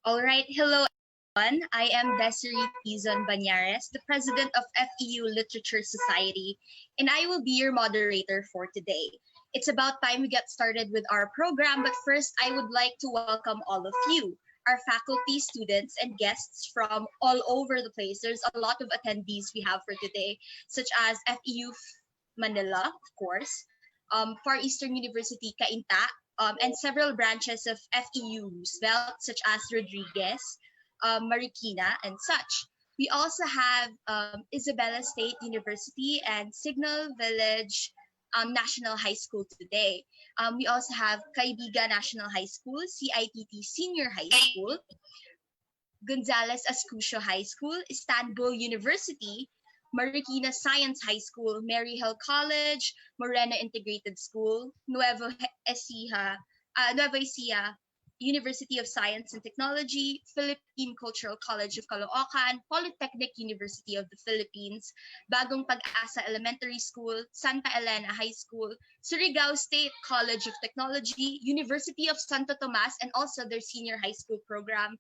All right, hello everyone. I am Desiree Tizon Banyares, the president of FEU Literature Society, and I will be your moderator for today. It's about time we get started with our program, but first I would like to welcome all of you, our faculty, students, and guests from all over the place. There's a lot of attendees we have for today, such as FEU Manila, of course, Far Eastern University Cainta, and several branches of FEU Roosevelt, such as Rodriguez, Marikina, and such. We also have Isabela State University and Signal Village National High School today. We also have Caibiga National High School, CITT Senior High School, Gonzales Ascusio High School, Istanbul University, Marikina Science High School, Maryhill College, Morena Integrated School, Nueva Ecija University of Science and Technology, Philippine Cultural College of Caloocan, Polytechnic University of the Philippines, Bagong Pag-asa Elementary School, Santa Elena High School, Surigao State College of Technology, University of Santo Tomas, and also their senior high school program,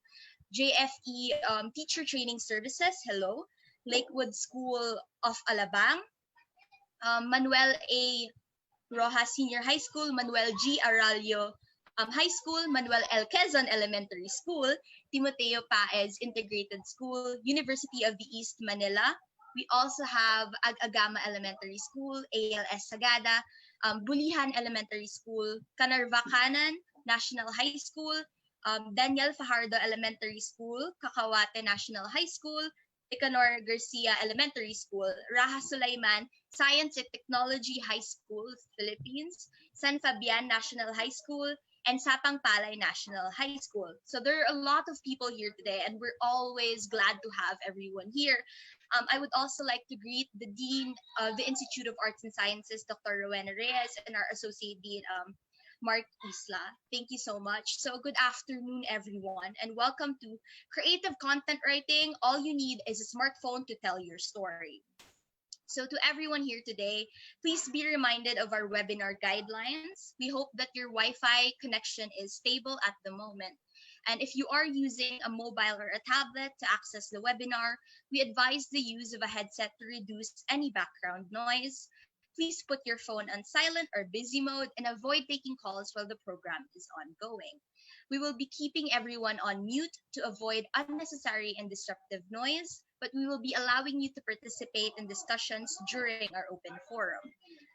JFE Teacher Training Services, hello, Lakewood School of Alabang, Manuel A. Rojas Senior High School, Manuel G. Aralio High School, Manuel L. Quezon Elementary School, Timoteo Paez Integrated School, University of the East Manila. We also have Agama Elementary School, ALS Sagada, Bulihan Elementary School, Canarvacanan National High School, Daniel Fajardo Elementary School, Cacahuate National High School, Icanor Garcia Elementary School, Raha Sulaiman Science and Technology High School, Philippines, San Fabian National High School, and Sapang Palay National High School. So there are a lot of people here today, and we're always glad to have everyone here. I would also like to greet the Dean of the Institute of Arts and Sciences, Dr. Rowena Reyes, and our Associate Dean, Mark Isla. Thank you so much. So good afternoon, everyone, and welcome to Creative Content Writing. All you need is a smartphone to tell your story. So to everyone here today, please be reminded of our webinar guidelines. We hope that your Wi-Fi connection is stable at the moment. And if you are using a mobile or a tablet to access the webinar, we advise the use of a headset to reduce any background noise. Please put your phone on silent or busy mode and avoid taking calls while the program is ongoing. We will be keeping everyone on mute to avoid unnecessary and disruptive noise, but we will be allowing you to participate in discussions during our open forum.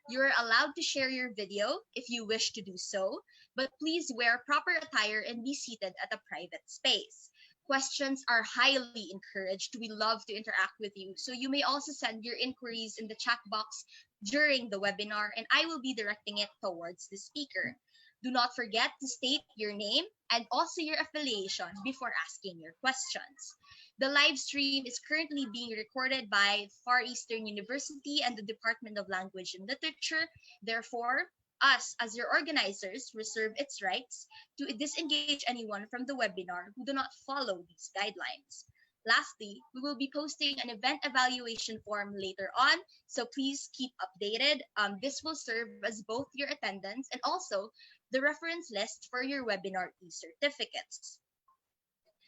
You are allowed to share your video if you wish to do so, but please wear proper attire and be seated at a private space. Questions are highly encouraged. We love to interact with you. So you may also send your inquiries in the chat box during the webinar, and I will be directing it towards the speaker. Do not forget to state your name and also your affiliation before asking your questions. The live stream is currently being recorded by Far Eastern University and the Department of Language and Literature. Therefore, us, as your organizers, reserve its rights to disengage anyone from the webinar who do not follow these guidelines. Lastly, we will be posting an event evaluation form later on, so please keep updated. This will serve as both your attendance and also the reference list for your webinar e-certificates.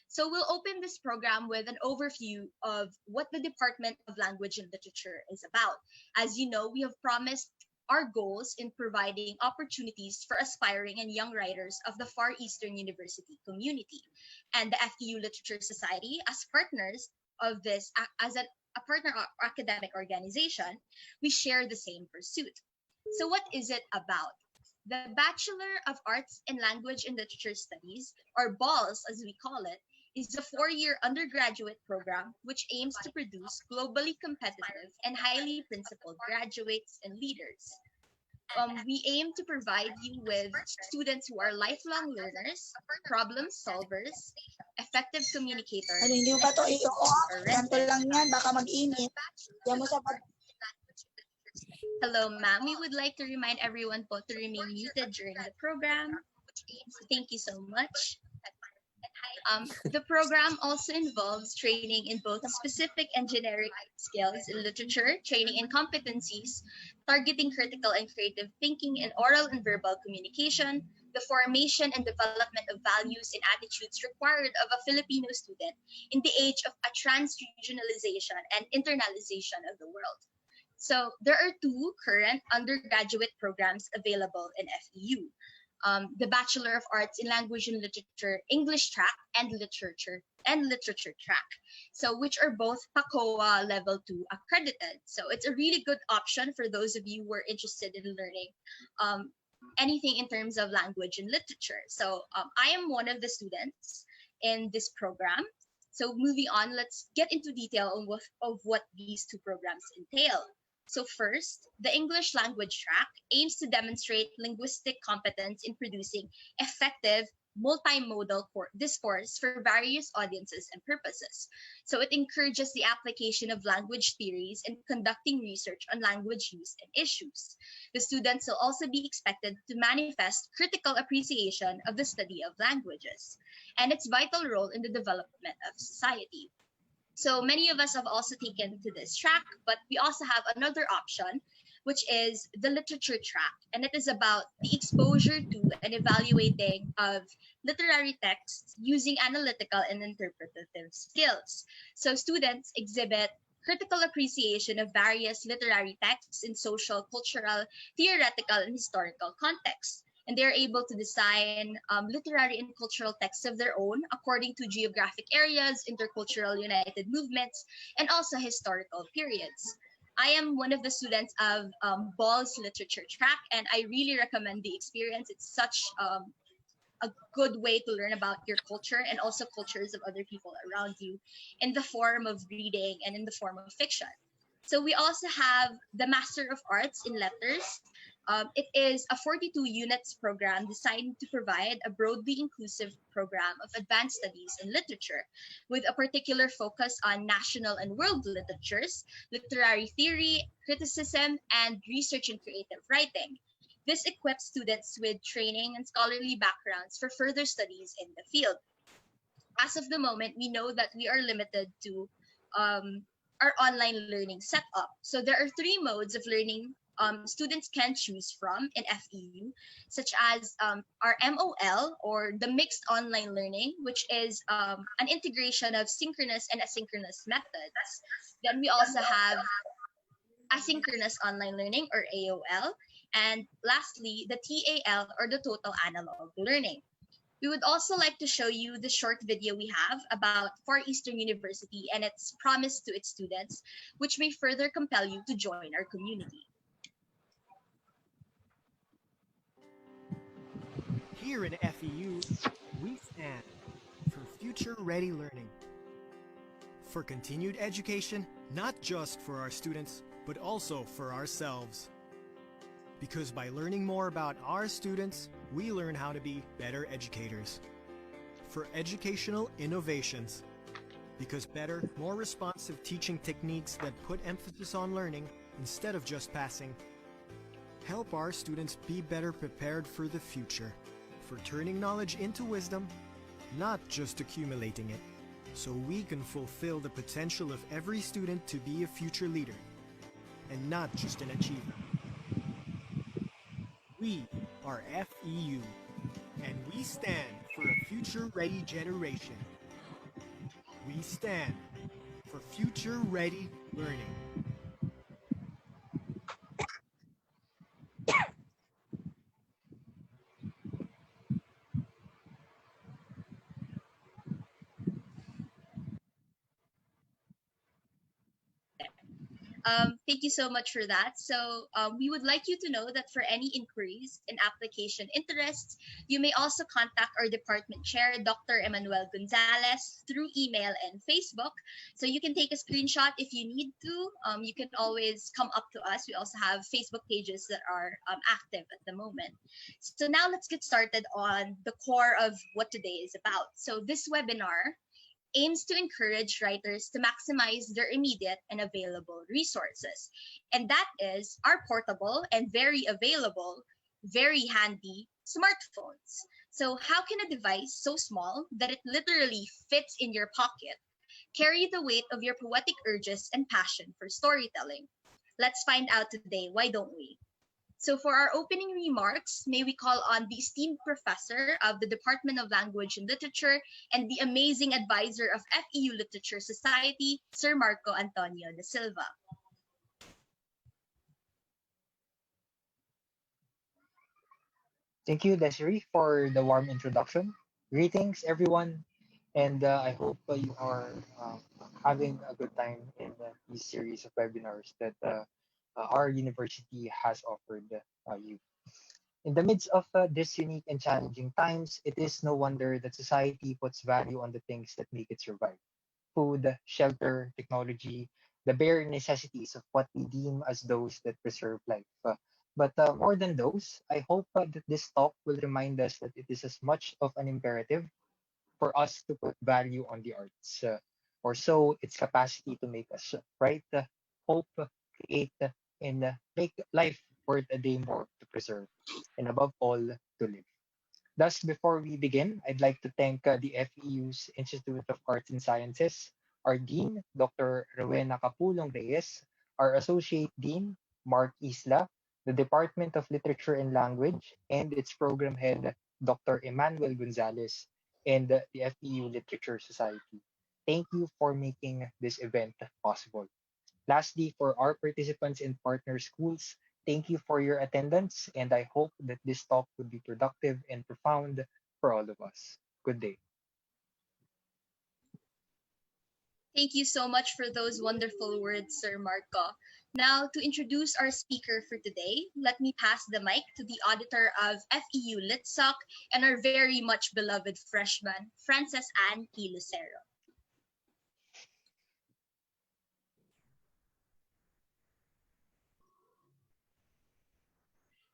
So we'll open this program with an overview of what the Department of Language and Literature is about. As you know, we have promised our goals in providing opportunities for aspiring and young writers of the Far Eastern University community. And the FEU Literature Society, as partners of this, as a partner academic organization, we share the same pursuit. So what is it about? The Bachelor of Arts in Language and Literature Studies, or BALS as we call it, is a 4-year undergraduate program which aims to produce globally competitive and highly principled graduates and leaders. We aim to provide you with students who are lifelong learners, problem solvers, effective communicators, Ano, hindi mo pa to i-off? Ganto lang yan, baka mag-init. Diyan mo sa Hello, ma'am. We would like to remind everyone po to remain muted during the program. Thank you so much. The program also involves training in both specific and generic skills in literature, training in competencies, targeting critical and creative thinking in oral and verbal communication, the formation and development of values and attitudes required of a Filipino student in the age of a trans-regionalization and internalization of the world. So there are two current undergraduate programs available in FEU. The Bachelor of Arts in Language and Literature English track and literature track. So which are both PACOA level 2 accredited. So it's a really good option for those of you who are interested in learning anything in terms of language and literature. So I am one of the students in this program. So moving on, let's get into detail of what these two programs entail. So first, the English language track aims to demonstrate linguistic competence in producing effective multimodal discourse for various audiences and purposes. So it encourages the application of language theories and conducting research on language use and issues. The students will also be expected to manifest critical appreciation of the study of languages and its vital role in the development of society. So many of us have also taken to this track, but we also have another option, which is the literature track. And it is about the exposure to and evaluating of literary texts using analytical and interpretative skills. So students exhibit critical appreciation of various literary texts in social, cultural, theoretical, and historical contexts. And they're able to design literary and cultural texts of their own according to geographic areas, intercultural united movements, and also historical periods. I am one of the students of Ball's literature track, and I really recommend the experience. It's such a good way to learn about your culture and also cultures of other people around you in the form of reading and in the form of fiction. So we also have the Master of Arts in Letters. It is a 42 units program designed to provide a broadly inclusive program of advanced studies in literature with a particular focus on national and world literatures, literary theory, criticism, and research in creative writing. This equips students with training and scholarly backgrounds for further studies in the field. As of the moment, we know that we are limited to our online learning setup. So there are three modes of learning students can choose from in FEU, such as our MOL, or the mixed online learning, which is an integration of synchronous and asynchronous methods. Then we also have asynchronous online learning, or AOL. And lastly, the TAL, or the total analog learning. We would also like to show you the short video we have about Far Eastern University and its promise to its students, which may further compel you to join our community. Here in FEU, we stand for future-ready learning. For continued education, not just for our students, but also for ourselves. Because by learning more about our students, we learn how to be better educators. For educational innovations. Because better, more responsive teaching techniques that put emphasis on learning instead of just passing. Help our students be better prepared for the future. For turning knowledge into wisdom, not just accumulating it, so we can fulfill the potential of every student to be a future leader, and not just an achiever. We are FEU, and we stand for a future-ready generation. We stand for future-ready learning. Thank you so much for that. So we would like you to know that for any inquiries and application interests, you may also contact our department chair, Dr. Emmanuel Gonzalez, through email and Facebook. So you can take a screenshot if you need to. You can always come up to us. We also have Facebook pages that are active at the moment. So now let's get started on the core of what today is about. So this webinar aims to encourage writers to maximize their immediate and available resources. And that is our portable and very available, very handy smartphones. So how can a device so small that it literally fits in your pocket carry the weight of your poetic urges and passion for storytelling? Let's find out today, why don't we? So for our opening remarks, may we call on the esteemed professor of the Department of Language and Literature and the amazing advisor of FEU Literature Society, Sir Marco Antonio de Silva. Thank you, Desiree, for the warm introduction. Greetings, everyone, and I hope you are having a good time in this series of webinars that our university has offered you. In the midst of this unique and challenging times, it is no wonder that society puts value on the things that make it survive: food, shelter, technology, the bare necessities of what we deem as those that preserve life. But more than those, I hope that this talk will remind us that it is as much of an imperative for us to put value on the arts, or so its capacity to make us write, hope, create, and make life worth a day more to preserve, and above all, to live. Thus, before we begin, I'd like to thank the FEU's Institute of Arts and Sciences, our Dean, Dr. Rowena Capulong Reyes, our Associate Dean, Mark Isla, the Department of Literature and Language, and its Program Head, Dr. Emmanuel Gonzalez, and the FEU Literature Society. Thank you for making this event possible. Lastly, for our participants in partner schools, thank you for your attendance, and I hope that this talk would be productive and profound for all of us. Good day. Thank you so much for those wonderful words, Sir Marco. Now, to introduce our speaker for today, let me pass the mic to the auditor of FEU LitSoc and our very much beloved freshman, Frances Ann P. Lucero.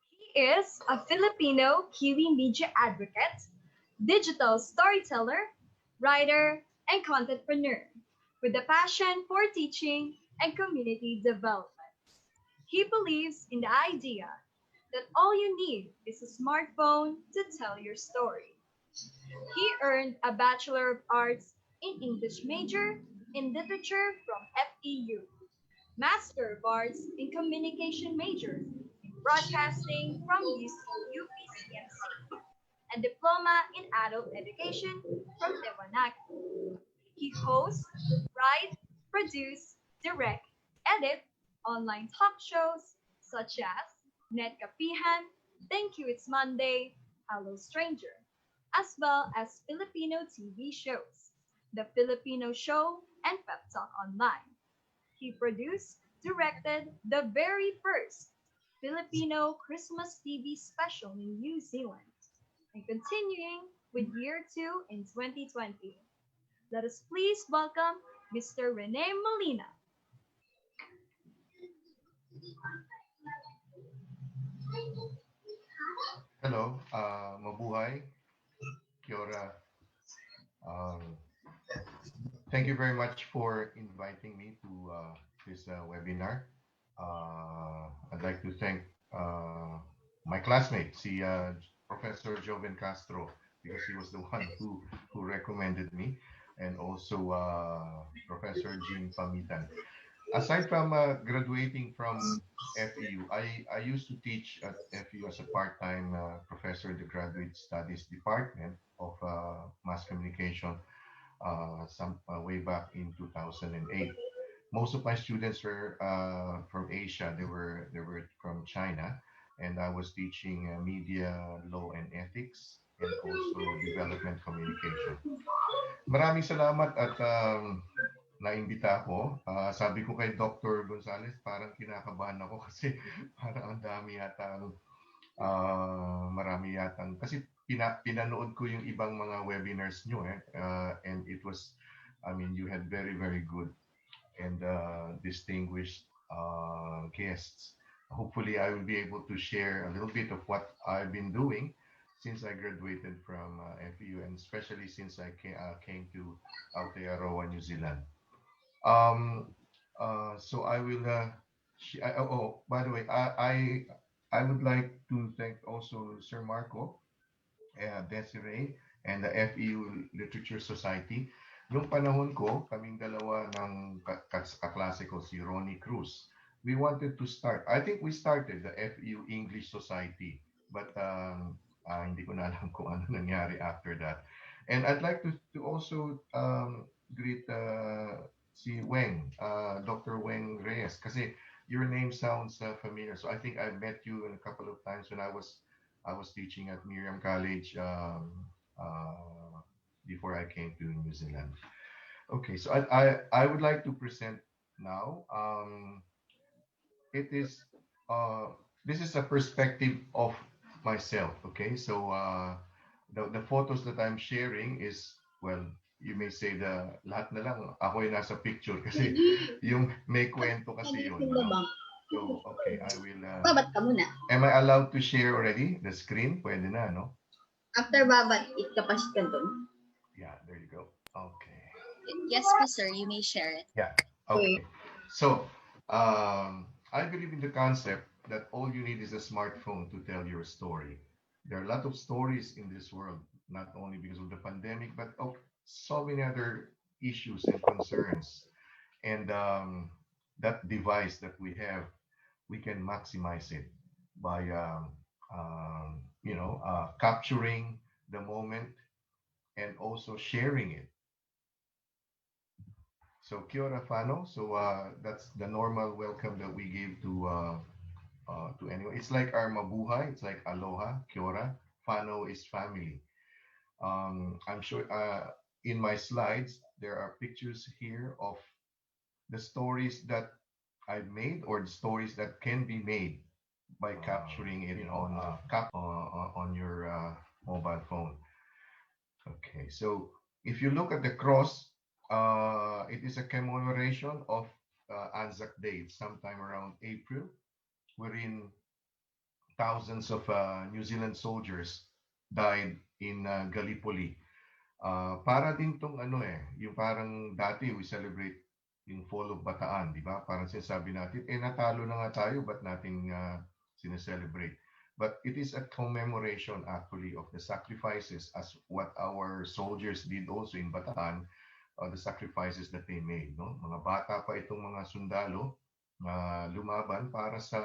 He is a Filipino Kiwi media advocate, digital storyteller, writer, and contentpreneur with a passion for teaching and community development. He believes in the idea that all you need is a smartphone to tell your story. He earned a Bachelor of Arts in English major in literature from FEU, Master of Arts in Communication major in Broadcasting from UPCMC, and Diploma in Adult Education from Tewanaki. He hosts, writes, produces, direct, edit online talk shows such as Net Kapihan, Thank You It's Monday, Hello Stranger, as well as Filipino TV shows, The Filipino Show and Pep Talk Online. He produced, directed the very first Filipino Christmas TV special in New Zealand, and continuing with year 2 in 2020. Let us please welcome Mr. Rene Molina. Hello, mabuhay, kia ora. Um, Thank you very much for inviting me to this webinar. I'd like to thank my classmate, Professor Joven Castro, because he was the one who recommended me, and also Professor Jean Pamitan. Aside from graduating from FEU, I used to teach at FEU as a part-time professor in the Graduate Studies Department of Mass Communication some way back in 2008. Most of my students were from Asia. They were from China, and I was teaching media law and ethics, and also development communication. Maraming salamat at naimbita ako. Sabi ko kay Dr. Gonzalez, parang kinakabahan ako kasi parang ang dami yata marami yatang kasi pinanood ko yung ibang mga webinars nyo and it was, I mean, you had very very good and distinguished guests. Hopefully I will be able to share a little bit of what I've been doing since I graduated from FEU, and especially since I came to Aotearoa, New Zealand. So I will by the way, I would like to thank also Sir Marco, Desiree, and the FEU Literature Society. Nung panahon ko, kaming dalawa ng kaklase ko, si Ronnie Cruz, we wanted to start. I think we started the FEU English Society, but hindi ko na alam kung ano nangyari after that. And I'd like to also greet si Weng, Dr. Weng Reyes, kasi your name sounds familiar. So I think I met you a couple of times when I was teaching at Miriam College before I came to New Zealand. Okay, so I would like to present now. It is uh, this is a perspective of myself. Okay, so the photos that I'm sharing is, well, you may say the lahat na lang ako yung nasa picture kasi yung may kwento kasi yun. No? So okay, I will. Babat ka muna. Am I allowed to share already the screen? Pwede na, no? After babat, ikapasit ka dun. Yeah, there you go. Okay. Yes, po, sir. You may share it. Yeah. Okay. So, I believe in the concept that all you need is a smartphone to tell your story. There are a lot of stories in this world, not only because of the pandemic, but of so many other issues and concerns. And that device that we have, we can maximize it by, capturing the moment and also sharing it. So kia ora Fano. So that's the normal welcome that we give to anyone. It's like our mabuhay. It's like aloha, kia ora. Fano is family. I'm sure in my slides there are pictures here of the stories that I've made or the stories that can be made by capturing it on your mobile phone. Okay, so if you look at the cross, it is a commemoration of Anzac Day. It's sometime around April, wherein thousands of New Zealand soldiers died in Gallipoli. Para din tong ano yung parang dati we celebrate yung Fall of Bataan, di ba? Parang sinasabi natin, natalo na nga tayo, ba't natin sineselebrate? But it is a commemoration actually of the sacrifices as what our soldiers did also in Bataan, the sacrifices that they made. No? Mga bata pa itong mga sundalo na lumaban para sa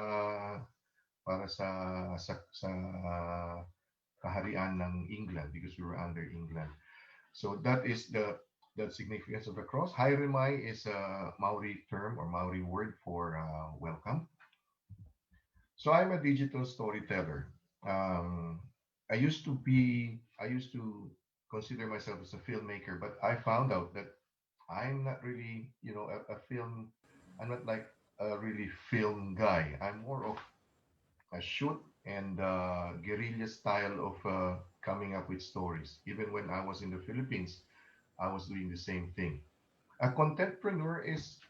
kaharian ng England because we were under England. So that is the significance of the cross. Hairemai is a Maori term or Maori word for welcome. So I'm a digital storyteller. I used to consider myself as a filmmaker, but I found out that I'm not really, I'm not like a really film guy. I'm more of a shoot and guerrilla style of coming up with stories. Even when I was in the Philippines, I was doing the same thing. A contentpreneur is,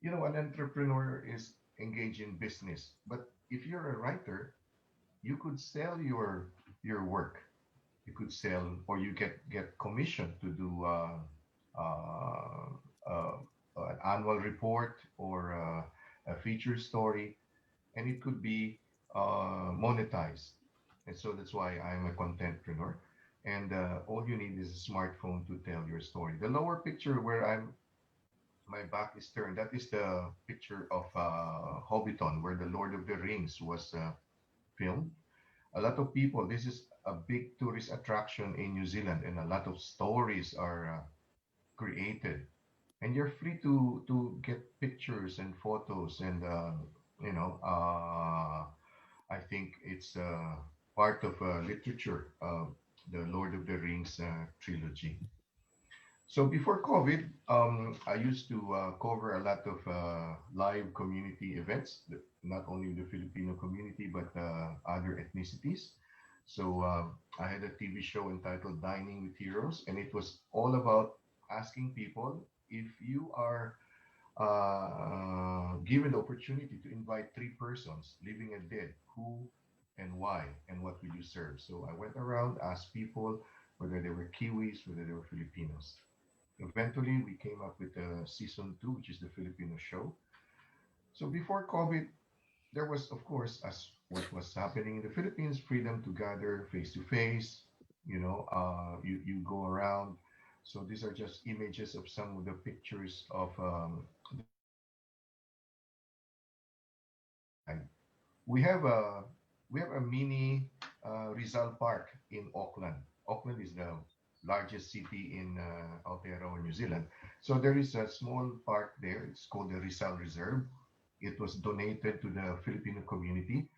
an entrepreneur is engaged in business. But if you're a writer, you could sell your work. You could sell, or you get commission to do uh, uh, an annual report or a feature story, and it could be monetized. And so that's why I'm a contentpreneur. And all you need is a smartphone to tell your story. The lower picture where my back is turned, that is the picture of Hobbiton, where the Lord of the Rings was filmed. A lot of people, this is a big tourist attraction in New Zealand, and a lot of stories are created. And you're free to get pictures and photos, and I think it's part of literature, the Lord of the Rings trilogy. So before COVID, I used to cover a lot of live community events, not only the Filipino community, but other ethnicities. So I had a TV show entitled Dining with Heroes, and it was all about asking people if you are given the opportunity to invite three persons, living and dead, who and why, and what will you serve? So I went around, asked people whether they were Kiwis, whether they were Filipinos. Eventually, we came up with season two, which is the Filipino show. So before COVID, there was, of course, as what was happening in the Philippines, freedom to gather face to face. You go around. So these are just images of some of the pictures of We have a mini Rizal Park in Auckland. Auckland is the largest city in Aotearoa, New Zealand. So there is a small park there. It's called the Rizal Reserve. It was donated to the Filipino community.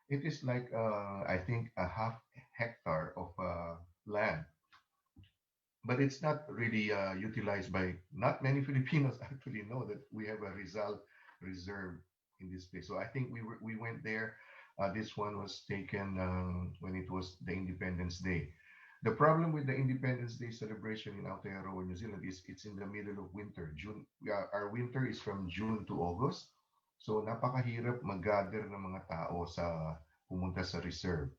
It is like I think a half hectare of land, but it's not really utilized by not many Filipinos actually know that we have a Rizal Reserve in this place. So I think we went there. This one was taken when it was the Independence Day. The problem with the Independence Day celebration in Aotearoa, New Zealand is it's in the middle of winter. June, our winter is from June to August. So napakahirap mag-gather ng mga tao sa pumunta sa reserve.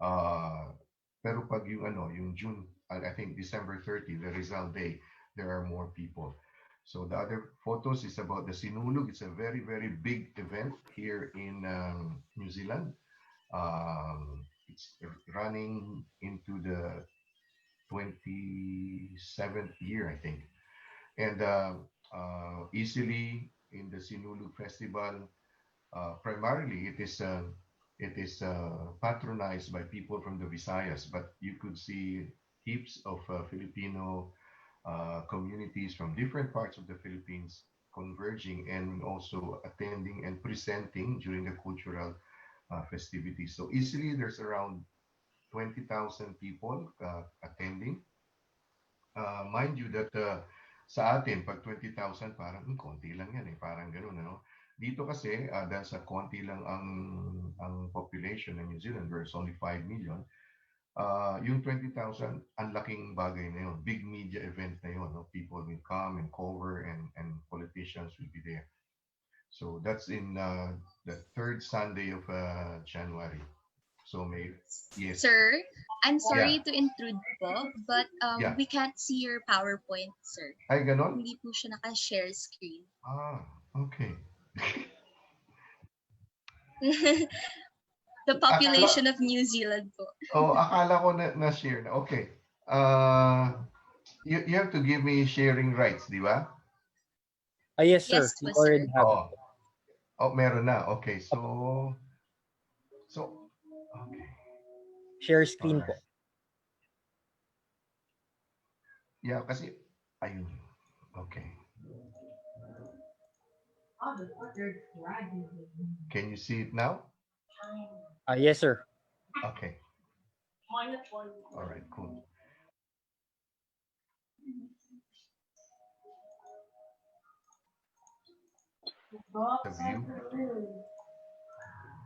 Uh, pero pag yung ano, yung June, I think December 30, the Rizal Day, there are more people. So the other photos is about the Sinulog. It's a very, very big event here in New Zealand. It's running into the 27th year, I think. And easily in the Sinulog Festival, primarily it is patronized by people from the Visayas, but you could see heaps of Filipino communities from different parts of the Philippines converging and also attending and presenting during the cultural festivities. So easily there's around 20,000 people attending. Mind you that sa atin, pag 20,000, parang konti lang yan eh. Parang ganun, ano? Dito kasi, dahil sa konti lang ang population ng New Zealand, there's only 5 million, yung 20,000, ang laking bagay na yun. Big media event na yun. No? People will come and cover and politicians will be there. So that's in the third Sunday of January. So may, yes. Sir, I'm sorry Yeah. to intrude po, but Yeah. we can't see your PowerPoint, sir. Ay, ganon? Hindi po siya naka-share screen. Ah, okay. The population of New Zealand po. Oh, akala ko na-share na. Okay. You have to give me sharing rights, di ba? Yes, sir. Yes po, You already sir. have Oh. Oh, meron na. Okay. So, okay. share screen po. Alright. Yeah, kasi, ayun. Okay. Can you see it now? Yes, sir. Okay. All right, cool. The view.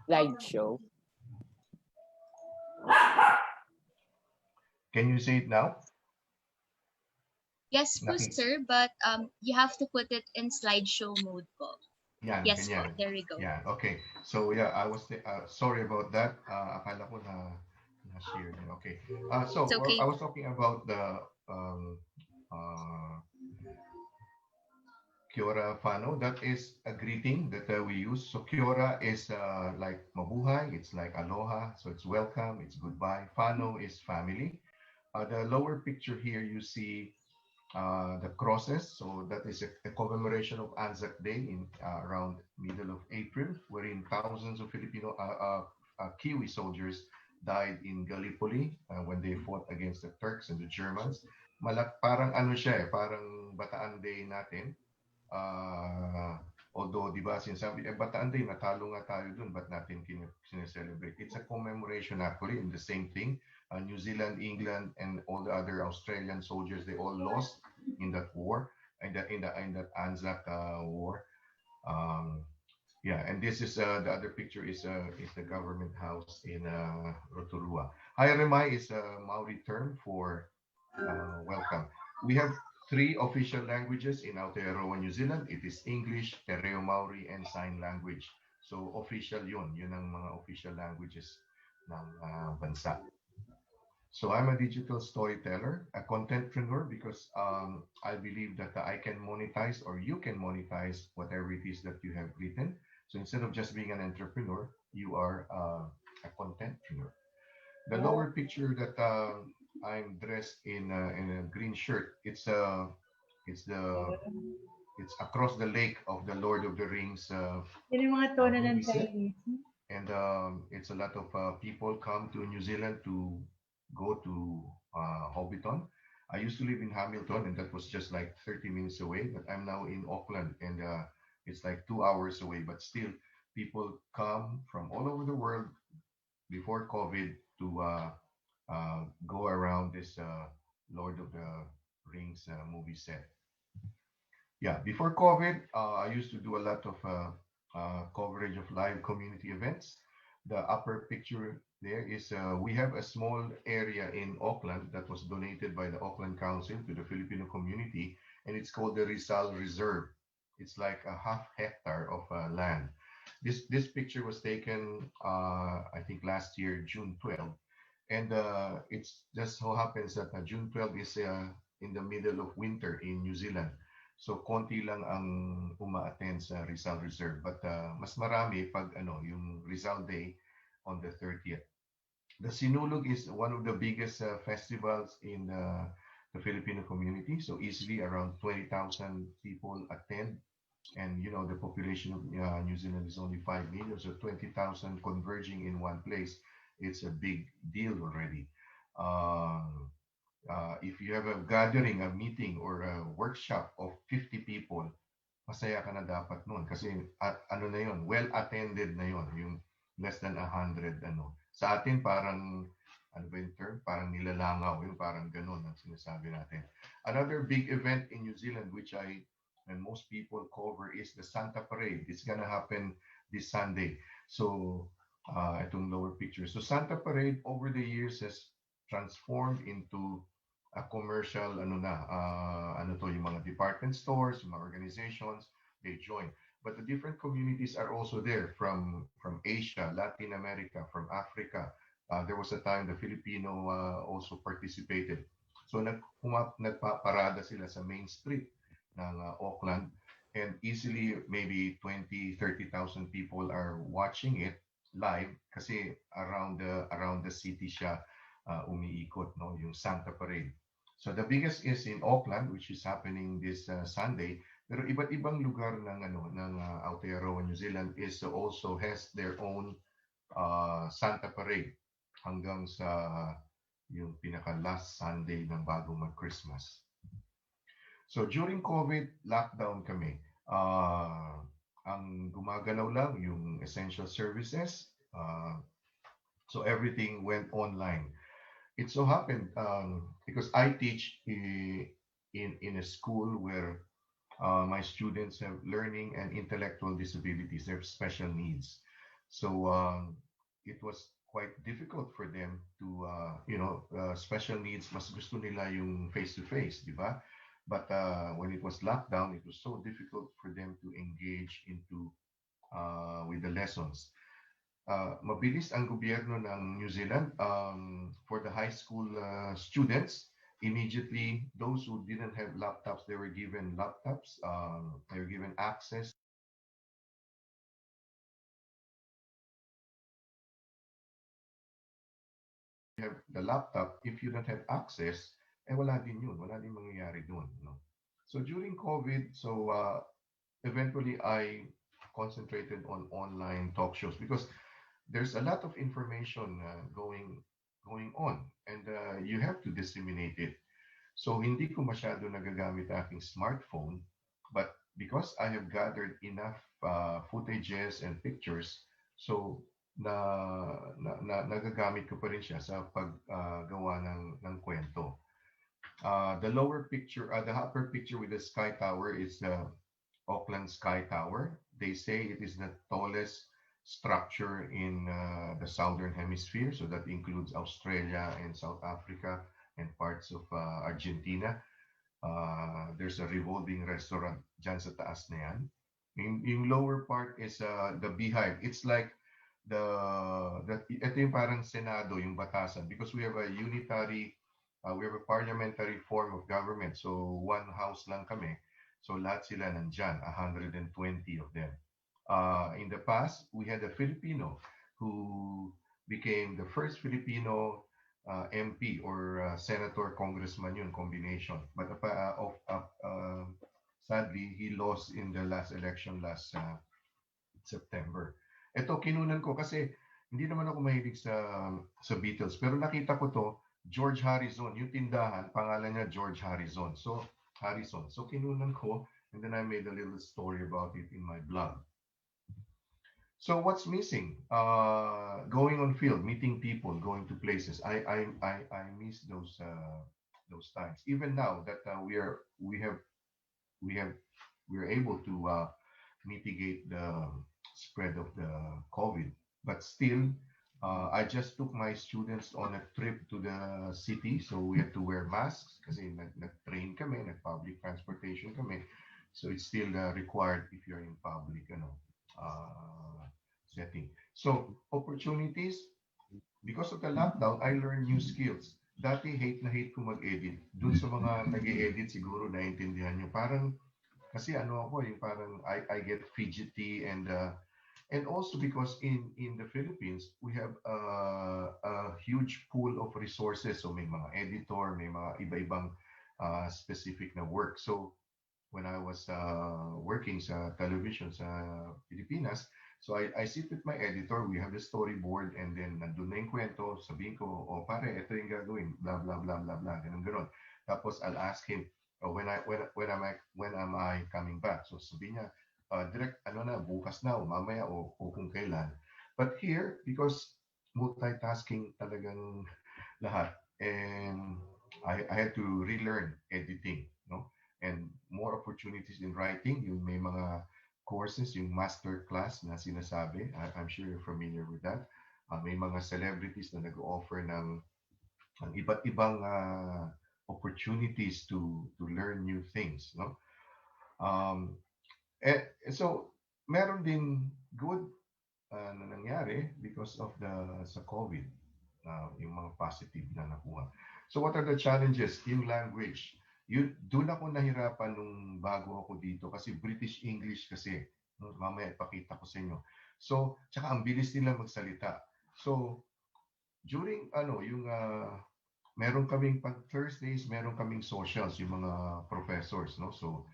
Slideshow. Can you see it now? Yes po, Naki- sir, but you have to put it in slideshow mode po. Yan, Yes po, ganyan. there we go. Yeah, okay. So yeah, I was sorry about that. Akala ko na-share din. Okay. So It's okay. I was talking about the Kia ora whānau. That is a greeting that we use. So kia ora is like mabuhay. It's like aloha. So it's welcome. It's goodbye. Whānau is family. The lower picture here you see the crosses. So that is a commemoration of Anzac Day in around middle of April, wherein thousands of Filipino Kiwi soldiers died in Gallipoli when they fought against the Turks and the Germans. Parang ano siya eh, parang Bataan Day natin. Although, di ba, sinasabi, Bataan Day, natalo nga tayo dun, ba't natin sineselebrate? It's a commemoration actually in the same thing. New Zealand, England, and all the other Australian soldiers, they all lost in that war, in that Anzac war. Yeah, and this is the other picture is the government house in Rotorua. Hairemai is a Maori term for welcome. We have 3 official languages in Aotearoa, New Zealand. It is English, Tereo Maori, and Sign Language. So official yun ang mga official languages ng bansa. So I'm a digital storyteller, a contentpreneur, because I believe that I can monetize or you can monetize whatever it is that you have written. So instead of just being an entrepreneur, you are a contentpreneur. The lower picture that I'm dressed in a green shirt. It's the it's across the lake of the Lord of the Rings Yun yung mga tono ng movie set. Chinese. And it's a lot of people come to New Zealand to go to Hobbiton. I used to live in Hamilton, and that was just like 30 minutes away. But I'm now in Auckland, and it's like 2 hours away. But still, people come from all over the world before COVID to go around this Lord of the Rings movie set. Yeah, before COVID, I used to do a lot of coverage of live community events. The upper picture there is we have a small area in Auckland that was donated by the Auckland Council to the Filipino community, and it's called the Rizal Reserve. It's like a half hectare of land. This picture was taken, I think, last year, June 12th, and it's just so happens that June 12th is in the middle of winter in New Zealand. So konti lang ang uma-attend sa Rizal Reserve, but mas marami pag yung Rizal Day on the 30th. The Sinulog is one of the biggest festivals in the Filipino community. So easily around 20,000 people attend, and the population of New Zealand is only 5 million, so 20,000 converging in one place, it's a big deal already. If you have a gathering, a meeting, or a workshop of 50 people, masaya ka na dapat nun. Kasi ano na yun, well attended na yun, yung less than 100. Sa atin parang, ano ba yung term? Parang nilalangaw, yung parang ganun ang sinasabi natin. Another big event in New Zealand, which and most people cover, is the Santa Parade. It's gonna happen this Sunday. So, itong lower picture. So Santa Parade over the years has transformed into a commercial, yung mga department stores, mga organizations, they join. But the different communities are also there from Asia, Latin America, from Africa. There was a time the Filipino also participated. So nagpaparada sila sa main street ng Auckland, and easily maybe 20, 30,000 people are watching it live kasi around the city siya umiikot, no, yung Santa Parade. So the biggest is in Auckland, which is happening this Sunday. Pero iba't ibang lugar ng Aotearoa, New Zealand is also has their own Santa Parade hanggang sa yung pinaka last Sunday ng bago mag-Christmas. So during COVID, lockdown kami. Ang gumagalaw lang yung essential services. So everything went online. It so happened because I teach in a school where my students have learning and intellectual disabilities. They have special needs. So it was quite difficult for them to, special needs, mas gusto nila yung face-to-face, di ba? But when it was locked down, it was so difficult for them to engage into with the lessons. Mabilis ang gobyerno ng New Zealand for the high school students. Immediately, those who didn't have laptops, they were given laptops. They were given access. You have the laptop. If you don't have access, wala din yun. Wala din mangyayari dun. No? So during COVID, eventually I concentrated on online talk shows because there's a lot of information going on, and you have to disseminate it. So hindi ko masyado nagagamit aking smartphone, but because I have gathered enough footages and pictures, so nagagamit ko pa rin siya sa paggawa ng kwento. The lower picture, the upper picture with the Sky Tower is the Auckland Sky Tower. They say it is the tallest structure in the southern hemisphere, so that includes Australia and South Africa and parts of Argentina. There's a revolving restaurant dyan sa taas na yan. Yung lower part is the beehive. It's like ito yung parang Senado, yung batasan, because we have a parliamentary form of government. So one house lang kami. So lahat sila nandyan, 120 of them. In the past, we had a Filipino who became the first Filipino MP or senator, congressman, yun combination. But sadly, he lost in the last election last September. Ito, kinunan ko kasi hindi naman ako mahilig sa Beatles. Pero nakita ko to, George Harrison, yung tindahan, pangalan niya George Harrison. So kinunan ko, and then I made a little story about it in my blog. So what's missing? Going on field, meeting people, going to places. I miss those times. Even now that we're able to mitigate the spread of the COVID, but still, I just took my students on a trip to the city, so we had to wear masks kasi nag-train kami, nag-public transportation kami. So it's still required if you're in public, setting. So opportunities, because of the lockdown, I learned new skills. Dati hate na hate ko mag-edit. Dun sa mga nag-edit siguro naiintindihan nyo. Parang, kasi ano ako, yung parang I get fidgety and also because in the Philippines, we have a huge pool of resources. So may mga editor, may mga iba-ibang specific na work. So when I was working sa television sa Pilipinas, so I sit with my editor, we have the storyboard, and then nandun na yung kwento, sabihin ko, oh pare, ito yung gagawin, blah, blah, blah, blah, blah, ganun, ganun. Tapos I'll ask him, oh, when am I coming back? So sabihin niya, direct, ano na, bukas na, o mamaya, o kung kailan. But here, because multitasking talagang lahat, and I had to relearn editing, no? And more opportunities in writing, yung may mga courses, yung master class na sinasabi. I'm sure you're familiar with that. May mga celebrities na nag-offer ng iba't ibang opportunities to learn new things, no? So meron din good na nangyari because of sa COVID, yung mga positive na nakuha. So what are the challenges? Yung language. Doon ako nahirapan nung bago ako dito kasi British English kasi. No? Mamaya ipakita ko sa inyo. So, tsaka ang bilis nila magsalita. So, during yung meron kaming pag Thursdays, meron kaming socials, yung mga professors, no? So,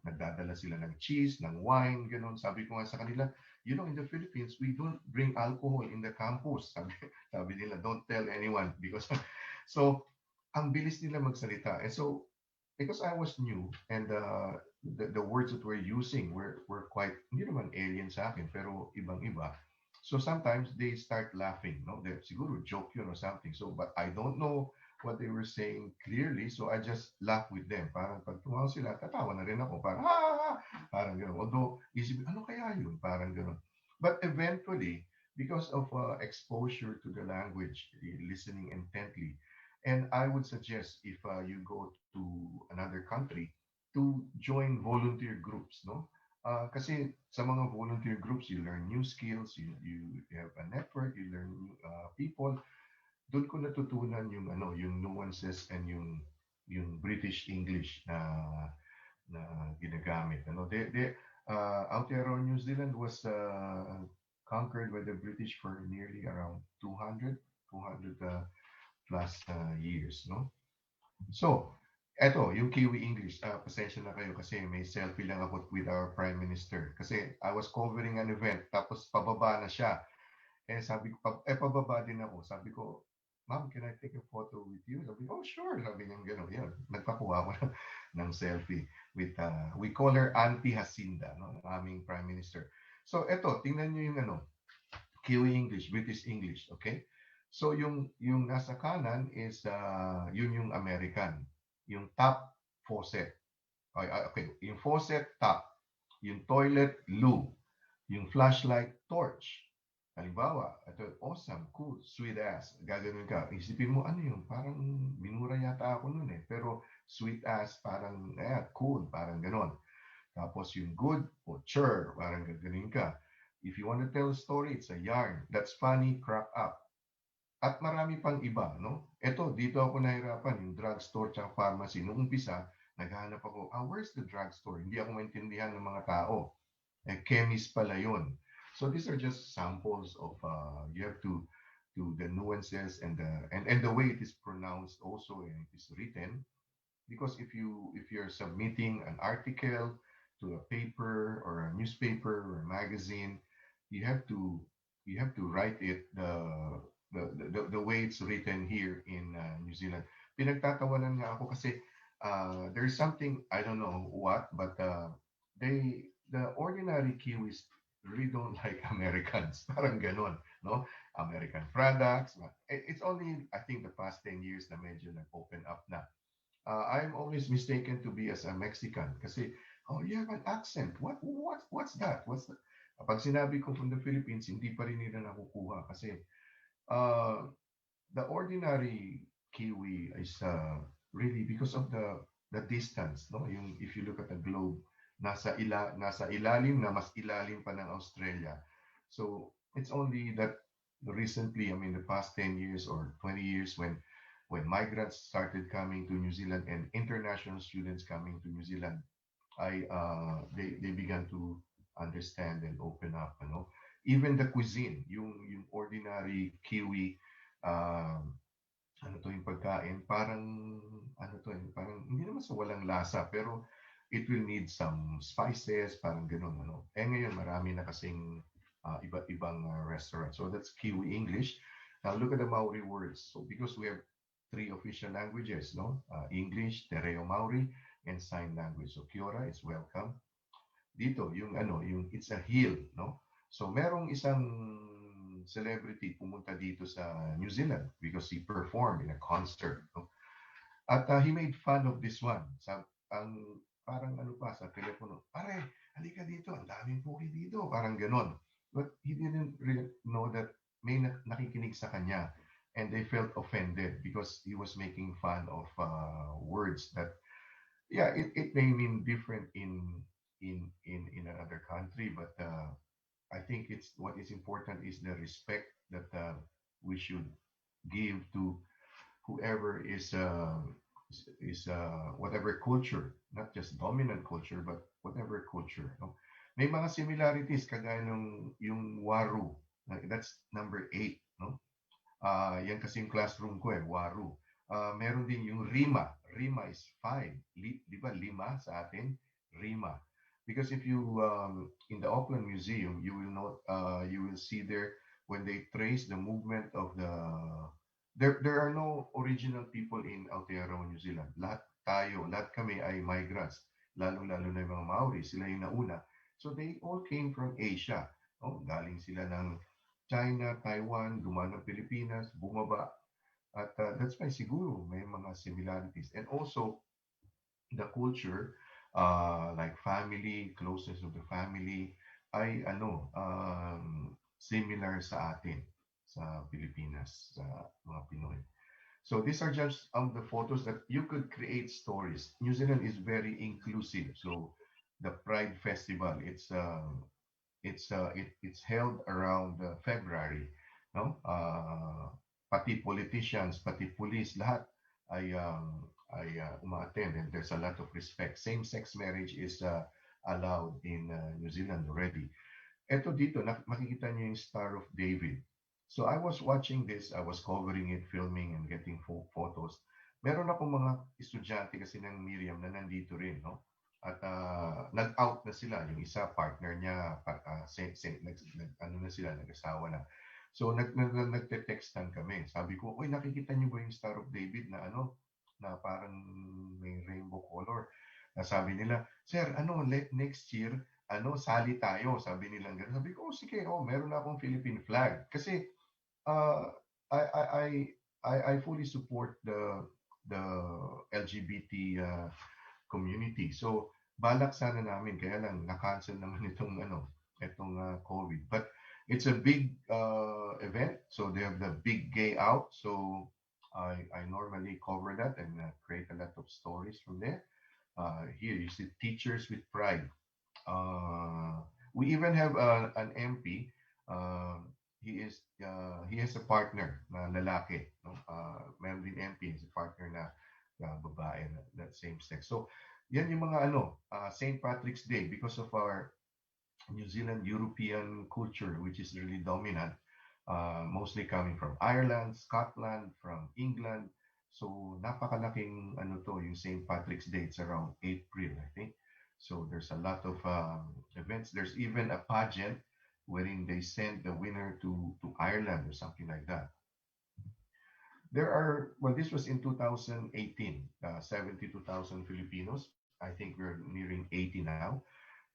nagdadala sila ng cheese, ng wine, ganun. Sabi ko nga sa kanila, you know, in the Philippines, we don't bring alcohol in the campus. Sabi nila, don't tell anyone because so ang bilis nila magsalita. And so because I was new and the words that we're using were quite hindi naman alien sa akin pero ibang-iba. So sometimes they start laughing, no? They siguro joke yun or something. So but I don't know what they were saying clearly, so I just laugh with them. Parang pag tumawa sila, tatawa na rin ako. Parang, parang gano'n. Although, isipin, ano kaya yun? Parang gano'n. But eventually, because of exposure to the language, listening intently, and I would suggest if you go to another country, to join volunteer groups, no? Kasi sa mga volunteer groups, you learn new skills, you have a network, you learn new people. Doon ko natutunan yung nuances and yung British English na ginagamit. Aotearoa, New Zealand was conquered by the British for nearly around 200 plus years, no? So, eto, yung Kiwi English, pasensya na kayo kasi may selfie lang ako with our Prime Minister. Kasi I was covering an event, tapos pababa na siya. Eh sabi ko, pababa din ako. Sabi ko, Ma'am, can I take a photo with you? Sabi ko, oh sure. Sabi niya gano'n. Yan, nagpakuha ko ng selfie with, we call her Auntie Jacinda, no? Ang aming Prime Minister. So, eto, tingnan niyo yung Kiwi English, British English, okay? So, yung nasa kanan is, yun yung American. Yung top, faucet. Okay, yung faucet, top. Yung toilet, loo. Yung flashlight, torch. Halimbawa, ito, awesome, cool, sweet ass. Gagawin ka. Isipin mo, ano yun? Parang minura yata ako nun eh. Pero sweet ass, parang, cool, parang ganon. Tapos yung good, o chur, parang gaganin ka. If you want to tell a story, it's a yarn. That's funny, crack up. At marami pang iba, no? Ito, dito ako nahirapan, yung drugstore tsaka pharmacy. Noong umpisa, naghahanap ako, where's the drugstore? Hindi ako maintindihan ng mga tao. Chemist pala yun. So these are just samples of you have to the nuances and the way it is pronounced also and it is written. because if you're submitting an article to a paper or a newspaper or a magazine, you have to write it the way it's written here in New Zealand. Pinagtatawanan nga ako kasi there's something, I don't know what, but the ordinary Kiwis really don't like Americans. Parang ganon, no? American products. It's only, I think, the past 10 years na medyo nag-open up na. I'm always mistaken to be as a Mexican kasi, oh, you have an accent. What's that? What's that? Pag sinabi ko from the Philippines, hindi pa rin nila nakukuha kasi uh, the ordinary Kiwi is really because of the distance, no? Yung if you look at the globe, nasa ilalim na mas ilalim pa ng Australia. So it's only that recently, I mean, the past 10 years or 20 years when migrants started coming to New Zealand and international students coming to New Zealand, they began to understand and open up, you know. Even the cuisine, yung ordinary Kiwi, ano to yung pagkain, parang ano to yung parang hindi naman sa walang lasa, pero it will need some spices, parang ganun, ano. Eh ngayon marami na kasing iba't ibang restaurant. So that's Kiwi English. Now look at the Maori words. So because we have three official languages, no? English, Tereo Maori, and sign language. So Kiora is welcome. Dito, yung ano, yung it's a hill, no? So merong isang celebrity pumunta dito sa New Zealand because he performed in a concert, no? At he made fun of this one. Ang parang ano pa sa telepono, pare, halika dito, ang daming puki dito, parang ganon. But he didn't really know that may nakikinig sa kanya and they felt offended because he was making fun of words that, yeah, it may mean different in another country, but I think it's what is important is the respect that we should give to whoever is whatever culture, not just dominant culture, but whatever culture. No? May mga similarities kagaya nung yung waru. That's number 8, no? Yan kasi yung classroom ko eh, waru. Meron din yung rima. Rima is 5. Di ba lima sa atin? Rima. Because if you in the Auckland Museum, you will know you will see there when they trace the movement of the there are no original people in Aotearoa, New Zealand. Lahat kami ay migrants. Lalo-lalo na yung mga Maori, sila yung nauna. So they all came from Asia. Oh, galing sila ng China, Taiwan, dumaan ng Pilipinas, bumaba. At that's why siguro may mga similarities. And also, the culture, like family, closeness of the family, ay similar sa atin, sa Pilipinas, sa mga Pinoy. So these are just the photos that you could create stories. New Zealand is very inclusive. So the Pride Festival, it's held around February, no? Pati politicians, pati police, lahat ay umaattend, and there's a lot of respect. Same-sex marriage is allowed in New Zealand already. Eto dito, makikita niyo yung Star of David. So I was watching this, I was covering it, filming and getting photos. Meron akong mga estudyante kasi ng Miriam na nandito rin, no? At nag-out na sila. Yung isa, partner niya, nag-asawa na. So nagte-textan kami. Sabi ko, oy, nakikita niyo ba yung Star of David na na parang may rainbow color? Sabi nila, sir, next year, sali tayo. Sabi nila gano'n. Sabi ko, sige, meron na akong Philippine flag. Kasi I fully support the LGBT community. So balak sana namin, kaya lang na-cancel naman itong COVID. But it's a big event, so they have the big gay out. So I normally cover that and create a lot of stories from there. Here you see Teachers with Pride. We even have an MP. He has a partner na lalaki, no? Meron din MP, is a partner na babae na same sex. So yan yung mga St. Patrick's Day, because of our New Zealand European culture, which is really dominant, mostly coming from Ireland, Scotland, from England. So napakalaking ano to, yung St. Patrick's Day, it's around April, I think. So there's a lot of events. There's even a pageant wherein they send the winner to Ireland or something like that. There are, well, this was in 2018, 72,000 Filipinos. I think we're nearing 80 now.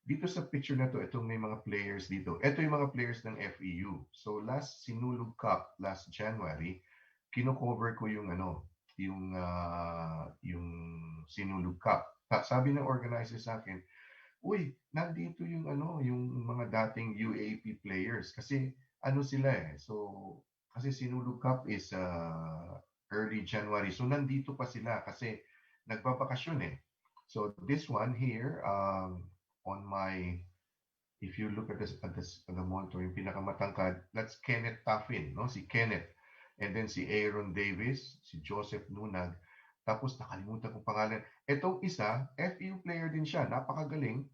Dito sa picture na to, itong may mga players dito. Ito yung mga players ng FEU. So last Sinulog Cup, last January, kino-cover ko yung ano, yung Sinulog Cup. Sabi ng organizer sa akin, uy, nandito yung ano, yung mga dating UAP players kasi ano sila eh. So kasi Sinulog Cup is early January. So nandito pa sila kasi nagbabakasyon eh. So this one here on my, if you look at this at the monitor, yung pinakamatangkad, that's Kenneth Taffin, no? Si Kenneth. And then si Aaron Davis, si Joseph Nunag. Tapos nakalimutan kong pangalan. Etong isa, FEU player din siya, napakagaling.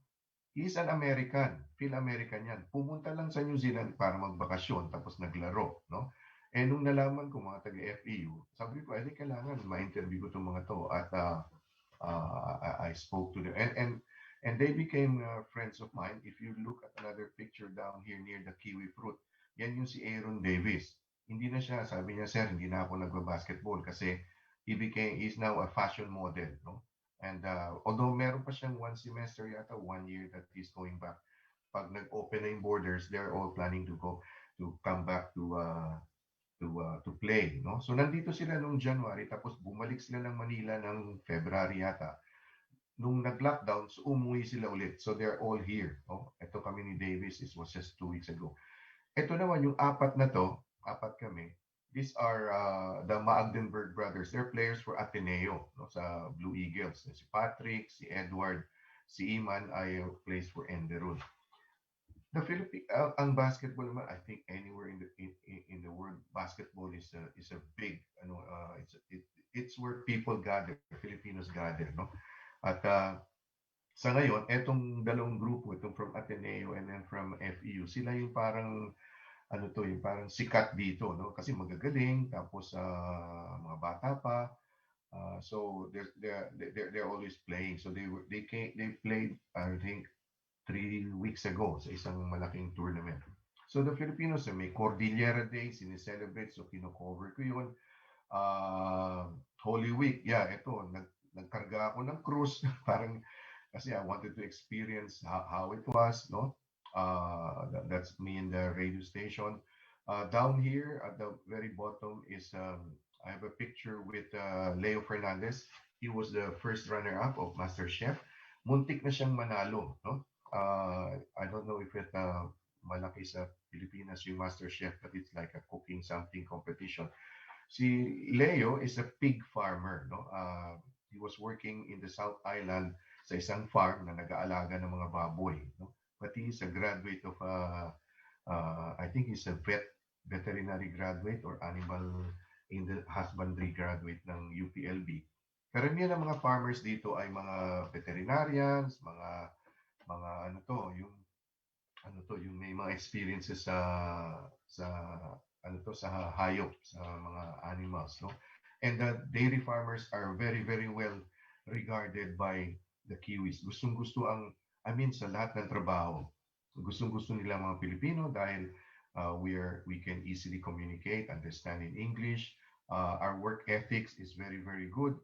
He's an American, Phil-American yan. Pumunta lang sa New Zealand para magbakasyon tapos naglaro, no? Eh nung nalaman ko mga taga-FEU, sabi ko, ay kailangan ma-interview ko itong mga to at I spoke to them and they became friends of mine. If you look at another picture down here near the kiwi fruit, yan yung si Aaron Davis. Hindi na siya, sabi niya, sir, hindi na ako nagba-basketball kasi he's now a fashion model, no? And although meron pa siyang 1 semester yata, 1 year that he's going back. Pag nag-open na yung borders, they're all planning to come back to play, no? So nandito sila nung January, tapos bumalik sila ng Manila ng February yata. Nung nag-lockdown, so umuwi sila ulit. So they're all here. Oh, ito kami ni Davis, it was just 2 weeks ago. Ito naman yung apat na to, apat kami. These are the Magdenberg brothers. They're players for Ateneo, no, sa Blue Eagles. Si Patrick, si Edward, si Iman ay plays for Enderun. The Philippines, ang basketball naman, I think anywhere in the world, basketball is a big, it's where people gather, Filipinos gather, no? At sa ngayon, etong dalawang grupo, itong from Ateneo and then from FEU, sila yung parang yung parang sikat dito, no? Kasi magagaling, tapos mga bata pa. So they're always playing. So they played, I think 3 weeks ago sa isang malaking tournament. So the Filipinos, may Cordillera Day, sineselebrate, so kino-cover ko yun. Holy Week, yeah, ito, nagkarga ako ng cruise, parang kasi I wanted to experience how it was, no? That's me in the radio station. Down here at the very bottom is I have a picture with Leo Fernandez. He was the first runner-up of MasterChef. Muntik na siyang manalo, no? I don't know if it malaki sa Pilipinas yung MasterChef, but it's like a cooking something competition. Si Leo is a pig farmer, no? He was working in the South Island sa isang farm na nag-aalaga ng mga baboy, no? But he is a graduate of I think he's a veterinary graduate or animal in the husbandry graduate ng UPLB. Karamihan ng mga farmers dito ay mga veterinarians, mga yung may mga experiences sa hayop, sa mga animals, no? And the dairy farmers are very, very well regarded by the Kiwis. Gustong-gusto sa lahat ng trabaho. Gustong-gusto nila mga Pilipino dahil we can easily communicate, understand in English. Our work ethics is very, very good.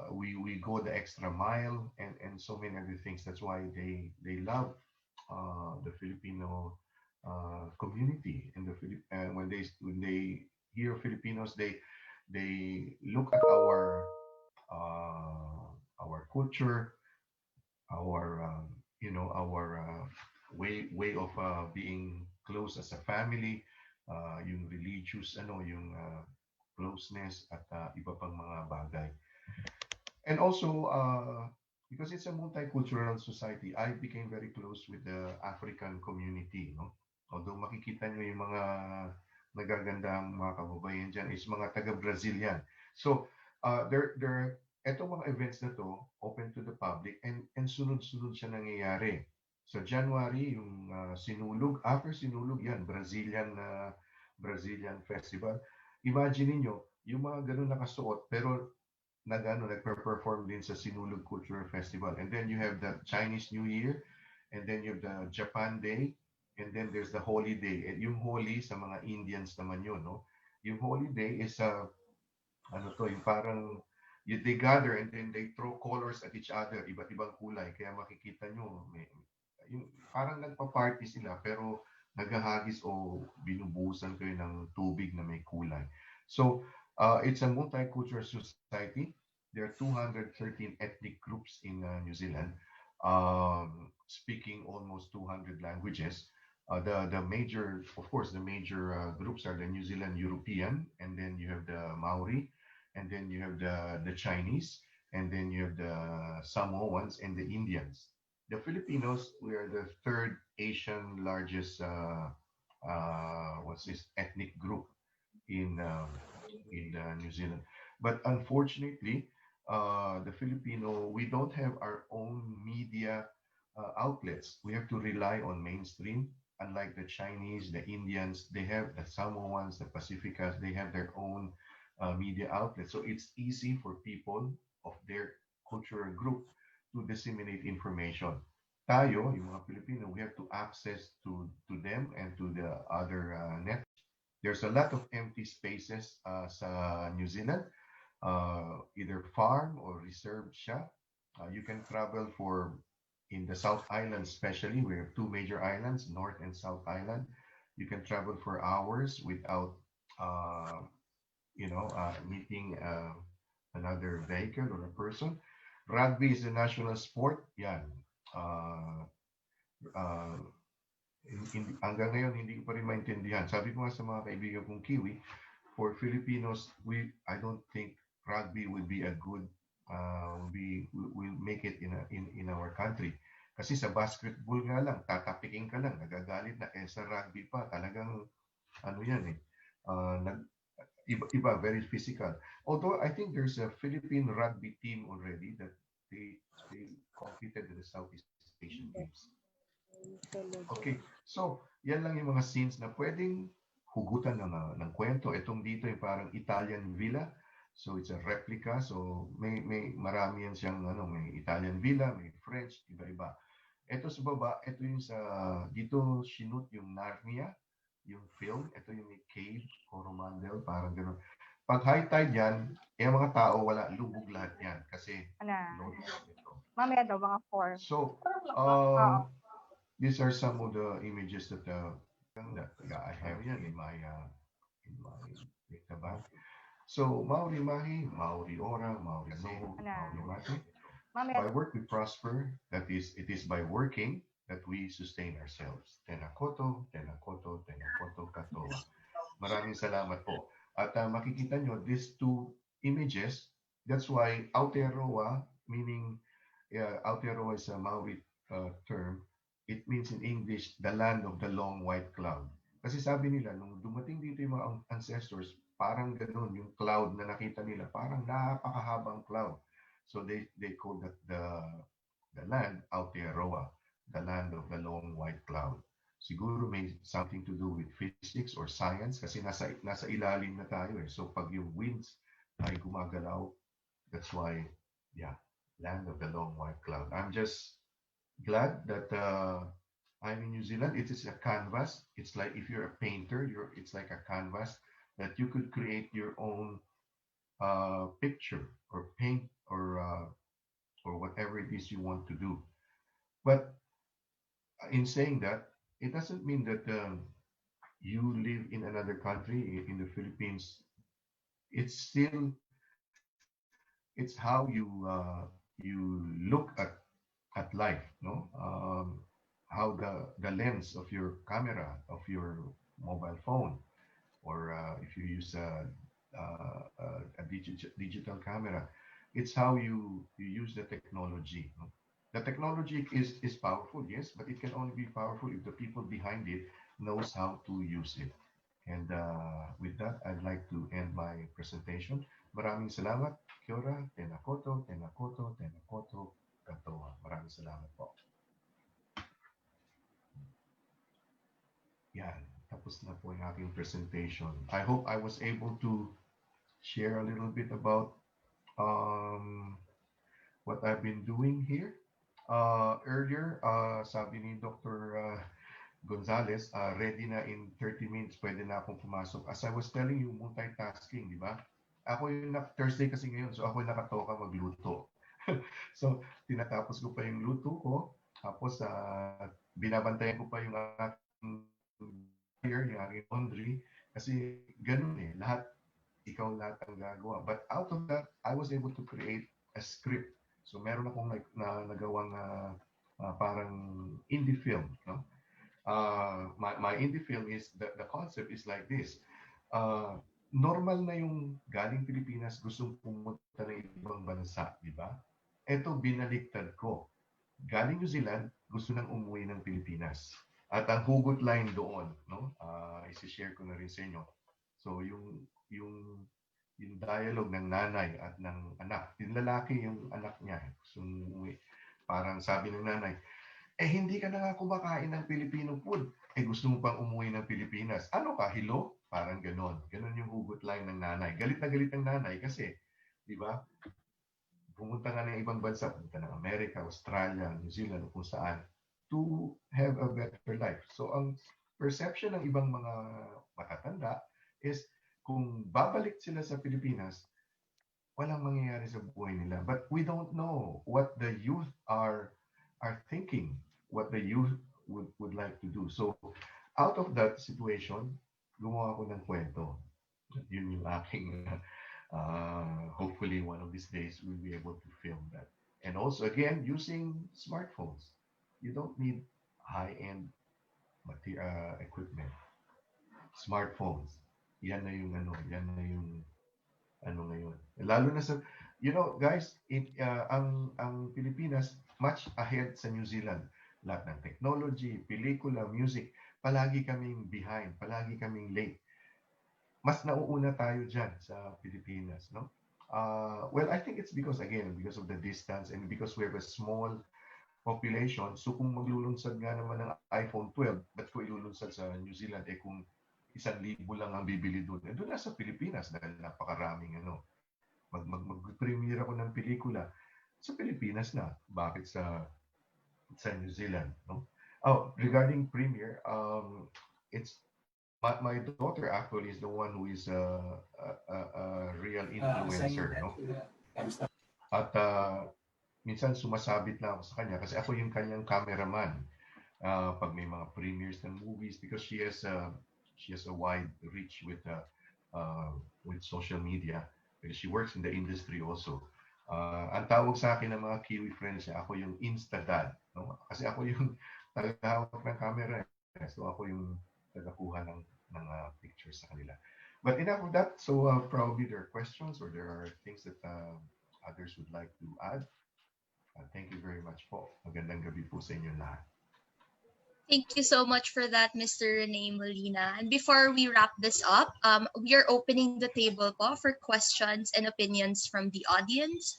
We go the extra mile and so many other things. That's why they love the Filipino community. And when they hear Filipinos, they look at our culture, our way of being close as a family, yung religious yung closeness at iba pang mga bagay. And also because it's a multicultural society, I became very close with the African community, no? Although makikita nyo yung mga nagagandang mga kababayan dyan is mga taga-Brazil yan. So etong mga events na to open to the public and sunod-sunod siya nangyayari. So January yung Sinulog, after Sinulog yan, Brazilian festival. Imagine niyo yung mga ganun nakasuot, pero nagpe-perform din sa Sinulog Cultural Festival. And then you have the Chinese New Year, and then you have the Japan Day, and then there's the Holy Day. And yung Holy sa mga Indians naman yun, no? Yung Holy Day is yung parang they gather and then they throw colors at each other, iba't ibang kulay. Kaya makikita nyo, yung, parang nagpa-party sila, pero naghahagis o binubuhusan kayo ng tubig na may kulay. So, it's a multicultural society. There are 213 ethnic groups in New Zealand, speaking almost 200 languages. The major, of course, the major groups are the New Zealand European, and then you have the Maori, and then you have the Chinese, and then you have the Samoans and the Indians. The Filipinos, we are the third Asian largest ethnic group in New Zealand. But unfortunately, the Filipino, we don't have our own media outlets. We have to rely on mainstream. Unlike the Chinese, the Indians, they have the Samoans, the Pacificas, they have their own media outlets. So it's easy for people of their cultural group to disseminate information. Tayo, yung mga Pilipino, we have to access to them and to the other networks. There's a lot of empty spaces sa New Zealand, either farm or reserved siya. You can travel in the South Island especially, we have two major islands, North and South Island. You can travel for hours without, meeting another vehicle or a person. Rugby is the national sport. Yan. Uh, hanggang ngayon hindi ko pa rin maintindihan. Sabi ko nga sa mga kaibigan kong Kiwi, for Filipinos, I don't think rugby would be a good will make it in our country. Kasi sa basketball nga lang, tatapikin ka lang, nagagalit na. Sa rugby pa, talagang yan eh. Iba, very physical. Although I think there's a Philippine rugby team already that they competed in the Southeast Asian Games. Okay, so yan lang yung mga scenes na pwedeng hugutan ng kwento. Itong dito yung parang Italian villa. So it's a replica. So may marami yan siyang may Italian villa, may French, iba-iba. Ito sa baba, ito yung dito sinut yung Narnia, yung film. Ito yung may cave, Coromandel, parang gano'n. Pag high tide yan, mga tao wala, lubog lahat yan. Kasi mamaya daw, mga 4. So, these are some of the images that I have here in my database. So, Maori Mahi, Maori Ora, Maori Noho, Maori Mate. By work we prosper. That is, it is by working that we sustain ourselves. Tenakoto, tenakoto, tenakoto, katoa. Maraming salamat po. At makikita nyo, these two images, that's why Aotearoa, meaning Aotearoa is a Maori term. It means in English, the land of the long white cloud. Kasi sabi nila, nung dumating dito yung mga ancestors, parang ganun, yung cloud na nakita nila, parang napakahabang cloud. So they call that the land Aotearoa, the land of the long white cloud. Siguro may something to do with physics or science kasi nasa ilalim na tayo eh. So pag yung winds ay gumagalaw, that's why, land of the long white cloud. I'm just glad that I'm in New Zealand. It is a canvas. It's like if you're a painter, it's like a canvas that you could create your own picture or paint or whatever it is you want to do. But in saying that, it doesn't mean that you live in another country, in the Philippines. It's how you look at life, no? How the lens of your camera, of your mobile phone, or if you use a digital camera, it's how you use the technology. No? The technology is powerful, yes, but it can only be powerful if the people behind it knows how to use it. And with that, I'd like to end my presentation. Maraming salamat. Kia ora, tenakoto, tenakoto, tenakoto, katoa. Maraming salamat po. Yan. Tapos na po yung aking presentation. I hope I was able to share a little bit about what I've been doing here. Earlier, sabi ni Dr. Gonzalez, ready na in 30 minutes, pwede na akong pumasok. As I was telling you, multitasking, di ba? Ako yung Thursday kasi ngayon, so ako yung nakatoka magluto. So, tinatapos ko pa yung luto ko, tapos binabantayan ko pa yung aking yung aking laundry, kasi ganun eh, ikaw lahat ang gagawa. But out of that, I was able to create a script. So meron akong nagawang parang indie film. No? My indie film is, the concept is like this. Normal na yung galing Pilipinas gustong pumunta ng ibang bansa, di ba? Ito, binaliktad ko. Galing New Zealand, gusto nang umuwi ng Pilipinas. At ang hugot line doon, no? Isi-share ko na rin sa inyo. So yung dialogue ng nanay at ng anak. Yung lalaki, yung anak niya, parang sabi ng nanay, hindi ka na nga kumakain ng Filipino food. Gusto mo pang umuwi ng Pilipinas. Ano ka, hilo? Parang ganon. Ganon yung hugot line ng nanay. Galit na galit ng nanay kasi, di ba, pumunta nga ng ibang bansa, pumunta ng Amerika, Australia, New Zealand, kung saan, to have a better life. So, ang perception ng ibang mga matatanda is, kung babalik sila sa Pilipinas, walang mangyayari sa buhay nila. But we don't know what the youth are thinking, what the youth would like to do. So, out of that situation, gumawa ko ng kwento. Yun yung aking, hopefully one of these days, we'll be able to film that. And also, again, using smartphones. You don't need high-end equipment. Smartphones. Yan na yung ngayon. Lalo na sa, guys, ang Pilipinas much ahead sa New Zealand. Lahat ng technology, pelikula, music, palagi kaming behind, palagi kaming late. Mas nauuna tayo dyan sa Pilipinas, no? Well, I think it's because of the distance and because we have a small population. So kung maglulunsad nga naman ng iPhone 12, ba't ko ilulunsad sa New Zealand kung 1,000 lang ang bibili doon. Doon na sa Pilipinas dahil napakaraming mag-premiere ako ng pelikula sa Pilipinas na. Bakit sa New Zealand, no? Oh, regarding premiere, it's my daughter actually is the one who is a real influencer, no? At minsan sumasabit na ako sa kanya kasi ako yung kanyang cameraman pag may mga premieres ng movies, because she has a wide reach with social media because she works in the industry also. Ang tawag sa akin ng mga Kiwi friends niya, ako yung Insta-dad, no? Kasi ako yung tagahawak ng camera. So ako yung tagakuha ng pictures sa kanila. But enough of that. So probably there are questions or there are things that others would like to add. Thank you very much po. Magandang gabi po sa inyo lahat. Thank you so much for that, Mr. Rene Molina. And before we wrap this up, we are opening the table po for questions and opinions from the audience.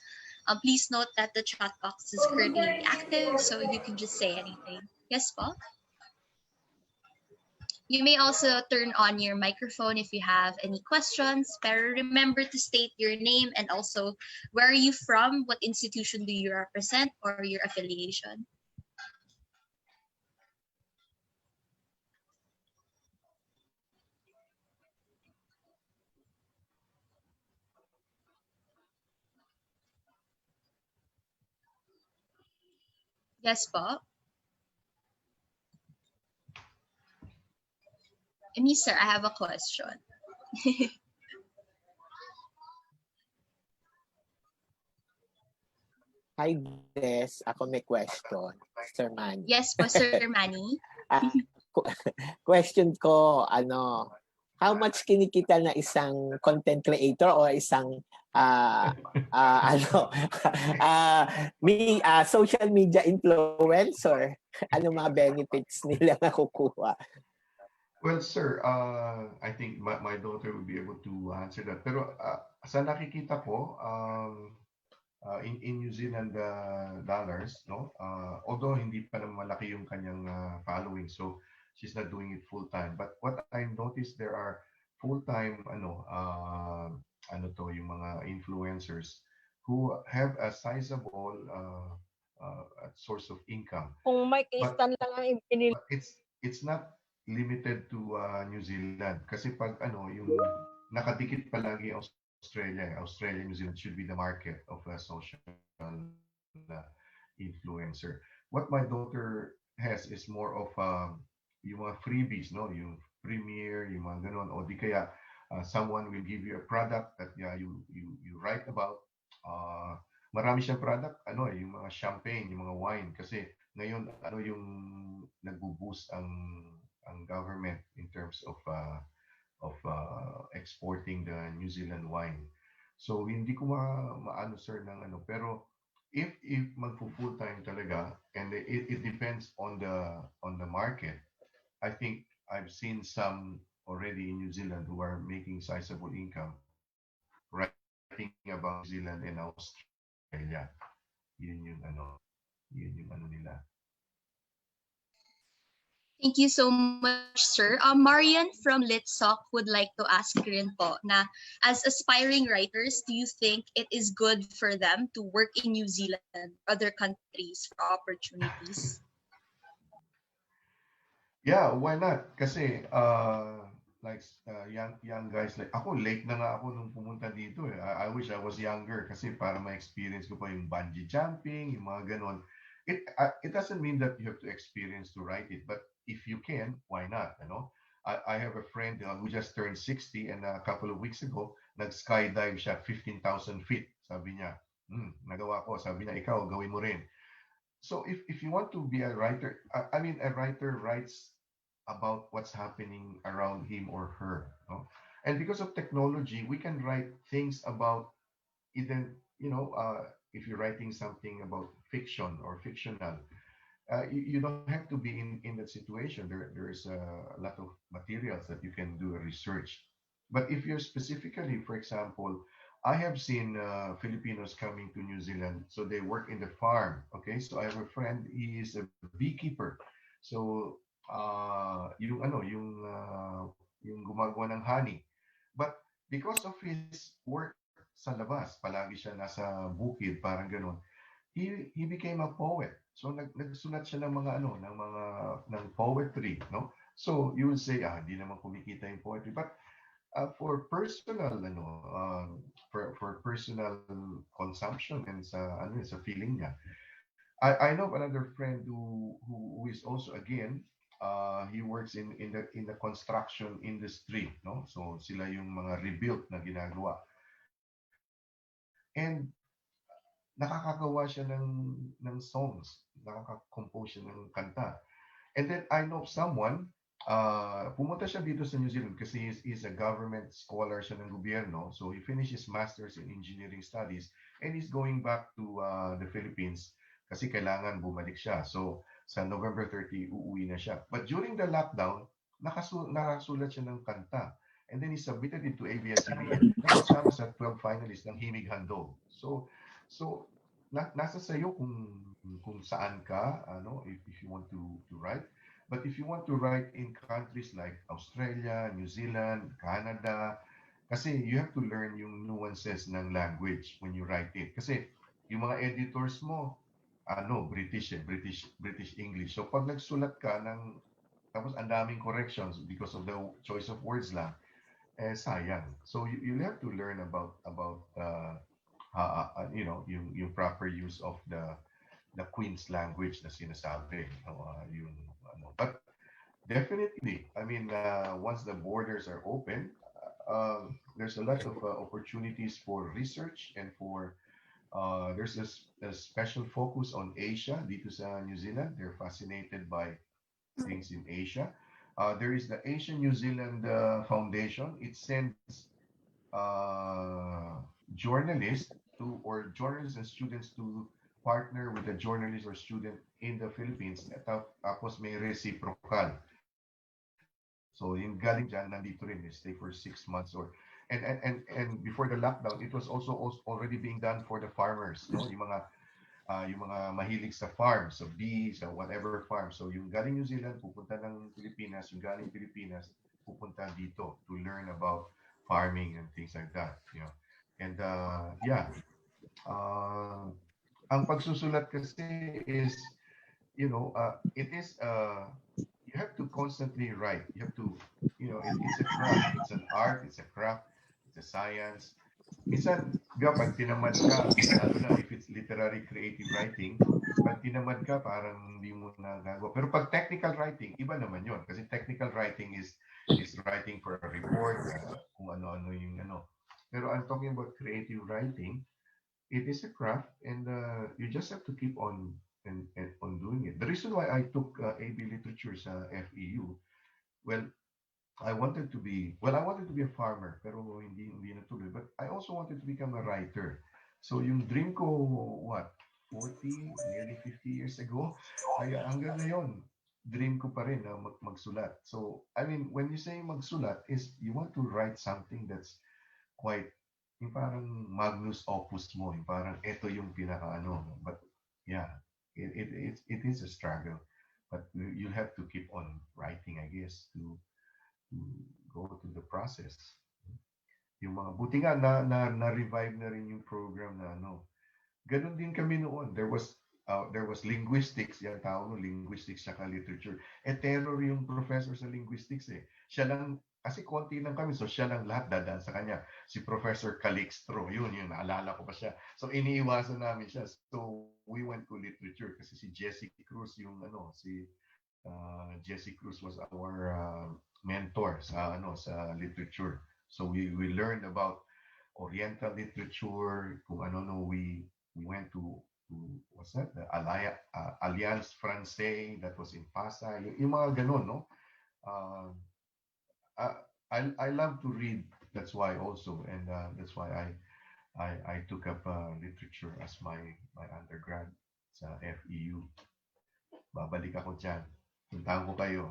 Please note that the chat box is currently active, so you can just say anything. Yes po? You may also turn on your microphone if you have any questions, but remember to state your name and also where are you from, what institution do you represent, or your affiliation. Yes po. Me, sir, I have a question. Hi, Des. Ako may question. Sir Manny. Yes po, Sir Manny. Question ko, how much kinikita na isang content creator o isang social media influencer? Ano mga benefits nila nakukuha? Well, sir, I think my daughter will be able to answer that. Pero sa nakikita ko, in New Zealand dollars, no? Although hindi pa naman malaki yung kanyang following, so she's not doing it full time. But what I noticed, there are full-time yung mga influencers who have a sizable source of income. Kung may But, stand lang ang pinili. but it's not limited to New Zealand kasi pag yung nakadikit palagi Australia, New Zealand should be the market of a social influencer. What my daughter has is more of yung mga freebies, no? Yung premiere, yung mga ganon, o di kaya someone will give you a product that you write about. Marami siyang product, yung mga champagne, yung mga wine, kasi ngayon yung nagbo-boost ang government in terms of exporting the New Zealand wine. So hindi ko maano sir ng pero if magpo-full time talaga, and it depends on the market. I think I've seen some already in New Zealand who are making sizable income writing about New Zealand and Australia. Yun yung nila. Thank you so much, sir. Marian from LitSoc would like to ask rin po na, as aspiring writers, do you think it is good for them to work in New Zealand, other countries for opportunities? Yeah, why not? Kasi young guys like ako, late na nga ako nung pumunta dito eh. I wish I was younger kasi para ma-experience ko pa yung bungee jumping, yung mga ganon. It doesn't mean that you have to experience to write it, but if you can, why not? I have a friend who just turned 60 and a couple of weeks ago, nag-skydive siya 15,000 feet. Sabi niya, nagawa ko. Sabi niya, ikaw, gawin mo rin. So if you want to be a writer, a writer writes about what's happening around him or her. No? And because of technology, we can write things about either, if you're writing something about fiction or fictional, you don't have to be in that situation. There's a lot of materials that you can do a research. But if you're specifically, for example, I have seen Filipinos coming to New Zealand, so they work in the farm. Okay, so I have a friend. He is a beekeeper. So yung gumagawa ng honey. But because of his work sa labas, palagi siya nasa bukid, parang ganun. He became a poet. So nagsulat siya ng mga ng poetry, no? So you will say, hindi naman kumikita yung poetry, but for personal for personal consumption and sa feeling niya. I know another friend who is also again he works in the construction industry, no? So sila yung mga rebuilt na ginagawa. And nakakagawa siya ng songs, nakaka-compose siya ng kanta. And then I know someone, pumunta siya dito sa New Zealand kasi he's a government scholar siya ng gobyerno. So he finished his master's in engineering studies and he's going back to the Philippines kasi kailangan bumalik siya. So sa November 30, uuwi na siya. But during the lockdown, nakasulat siya ng kanta. And then he submitted it to ABS-CBN. Nakasama sa 12 finalists ng Himig Handog. So nasa sayo kung saan ka, if you want to write. But if you want to write in countries like Australia, New Zealand, Canada, kasi you have to learn yung nuances ng language when you write it. Kasi yung mga editors mo, British English. So pag nagsulat ka tapos ang daming corrections because of the choice of words lang, sayang. So you have to learn about yung proper use of the Queen's language na sinasabi. But definitely, I mean, once the borders are open, there's a lot of opportunities for research and for there's a special focus on Asia dito sa New Zealand. They're fascinated by things in Asia. There is the Asian New Zealand Foundation. It sends journalists journalists and students to partner with a journalist or student in the Philippines. Tapos may reciprocal. So yung galing dyan, nandito rin, stay for 6 months and before the lockdown, it was also already being done for the farmers, no? Yung mga mahilig sa farm, sa bees, sa whatever farm. So yung galing New Zealand, pupunta ng Pilipinas, yung galing Pilipinas, pupunta dito to learn about farming and things like that, And ang pagsusulat kasi is, it is you have to constantly write. You have to, it's a craft, it's an art, it's a craft, it's a science. Minsan, pag tinamad ka, lalo na if it's literary creative writing, pag tinamad ka, parang hindi mo na gagawa. Pero pag technical writing, iba naman yon. Kasi technical writing is writing for a report, kung ano-ano yung ano. Pero I'm talking about creative writing. It is a craft, and you just have to keep on and on doing it. The reason why I took AB Literature sa FEU, well, I wanted to be a farmer, pero hindi natuloy. But I also wanted to become a writer. So yung dream ko, what, 40, nearly 50 years ago, ay hanggang ngayon, dream ko pa rin na magsulat. So, I mean, when you say magsulat, is you want to write something that's quite, yung parang magnus opus mo, yung parang ito yung pinaka-ano. But yeah, it is a struggle. But you have to keep on writing, I guess, to go through the process. Yung mga, buti nga na-revive na rin yung program na ano. Ganun din kami noon. There was linguistics, yan tao no, linguistics saka literature. Terror yung professor sa linguistics eh. Siya lang, kasi konti lang kami, so siya lang lahat dadaan sa kanya. Si Professor Calixtro, yun, naalala ko pa siya. So iniiwasan namin siya. So we went to literature kasi si Jessie Cruz yung Jessie Cruz was our mentor sa literature. So we learned about Oriental literature, kung we went to what's that? The Alliance Française that was in Pasay. Yung mga ganun, no? I love to read. That's why also, and that's why I took up literature as my undergrad sa FEU. Babalik ako dyan. Puntahan ko kayo.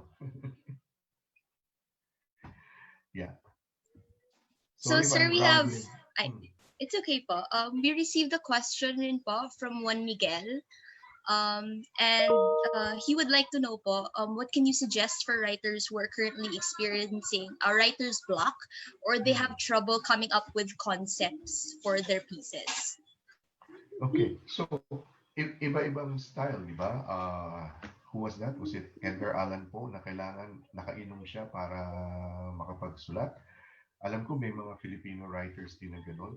Yeah. So, Sorry, sir, ma'am, we have, rambling. it's okay po. We received a question rin po from Juan Miguel. And he would like to know po, what can you suggest for writers who are currently experiencing a writer's block or they have trouble coming up with concepts for their pieces? Okay, so iba-ibang style, di ba? Who was that? Was it Edgar Allan Poe na kailangan nakainom siya para makapagsulat? Alam ko may mga Filipino writers din na ganun.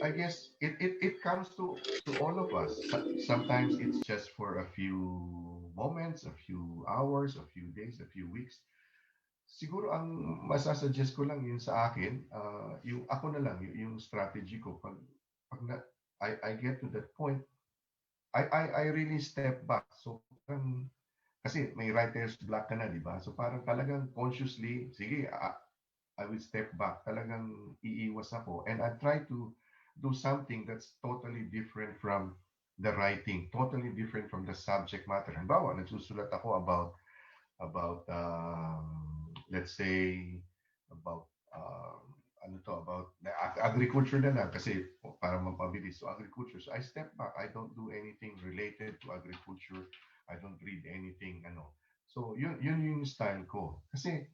I guess it comes to all of us. Sometimes it's just for a few moments, a few hours, a few days, a few weeks. Siguro ang masasuggest ko lang yun sa akin, yung ako na lang, yung strategy ko. Pag I get to that point, I really step back. So, kasi may writer's block ka na, di ba? So parang talagang consciously, sige, I will step back. Talagang iiwas ako. And I try to do something that's totally different from the writing, totally different from the subject matter. Halimbawa, nagsusulat ako about let's say, about about the agriculture na lang kasi para mapabilis. So agriculture. So I step back. I don't do anything related to agriculture. I don't read anything, So yun yung style ko. Kasi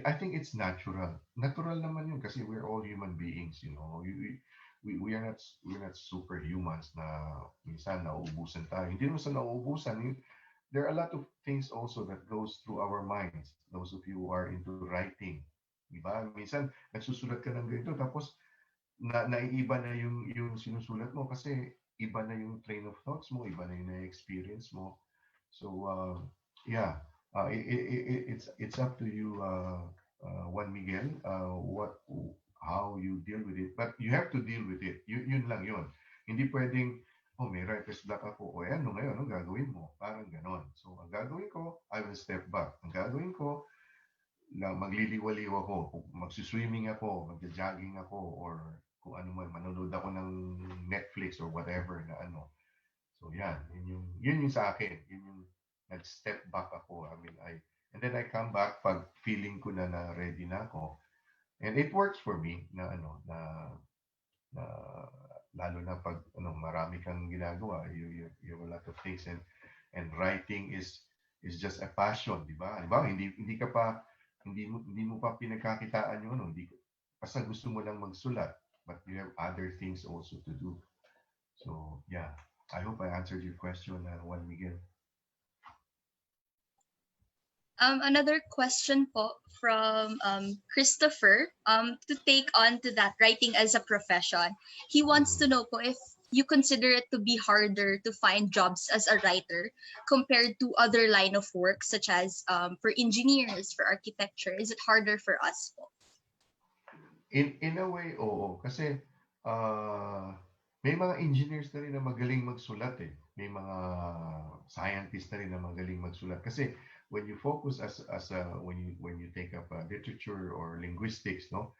I think it's natural. Natural naman yun kasi we're all human beings, we are not superhumans na minsan nauubusan tayo. Hindi naman sa nauubusan. There are a lot of things also that goes through our minds. Those of you who are into writing, diba? Minsan nagsusulat ka ng ganito tapos naiiba na yung sinusulat mo kasi iba na yung train of thoughts mo, iba na yung na-experience mo. So yeah. It's up to you, Juan Miguel, how you deal with it. But you have to deal with it. Yun lang yun. Hindi pwedeng, may writer's block ako. Ano ngayon? Anong gagawin mo? Parang ganon. So, ang gagawin ko, I will step back. Ang gagawin ko, magliliwaliw ako. Magsiswimming ako, magja-jogging ako, or kung ano man, manonood ako ng Netflix or whatever na ano. So, yan. Yun yung sa akin. Yun yung nag-step back ako. And then I come back pag feeling ko na ready na ako. And it works for me na lalo na pag marami kang ginagawa, you have a lot of things and writing is just a passion, di ba? Di ba? Hindi hindi mo pa pinagkakitaan yung ano, basta gusto mo lang magsulat, but you have other things also to do. So yeah, I hope I answered your question, Juan Miguel. Another question po from Christopher, to take on to that writing as a profession. He wants to know po if you consider it to be harder to find jobs as a writer compared to other line of work such as for engineers, for architecture. Is it harder for us po? In a way, oo. Kasi may mga engineers na rin na magaling magsulat eh. May mga scientists na rin na magaling magsulat. Kasi when you focus when you take up literature or linguistics, no,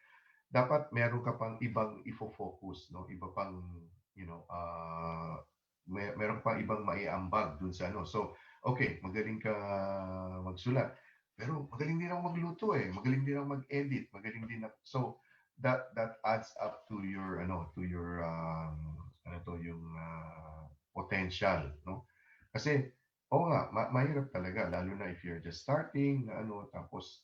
dapat meron ka pang ibang ifo-focus, no, iba pang meron pang ibang maiambag dun sa ano. So okay, magaling ka magsulat, pero magaling din ako magluto eh, magaling din ako mag-edit, magaling din ako. So that adds up to your yung potential, no? Kasi oo nga, mahirap talaga, lalo na if you're just starting, tapos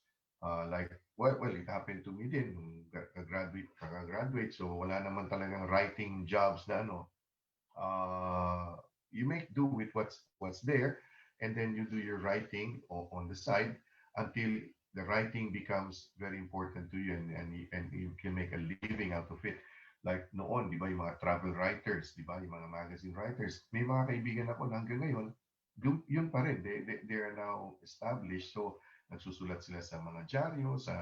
like, well, it happened to me din, kaka-graduate, so wala naman talagang writing jobs na you make do with what's there, and then you do your writing on the side until the writing becomes very important to you, and you can make a living out of it. Like noon, di ba, yung mga travel writers, di ba, yung mga magazine writers, may mga kaibigan ako na hanggang ngayon, yun pa rin, they are now established. So nagsusulat sila sa mga dyaryo, sa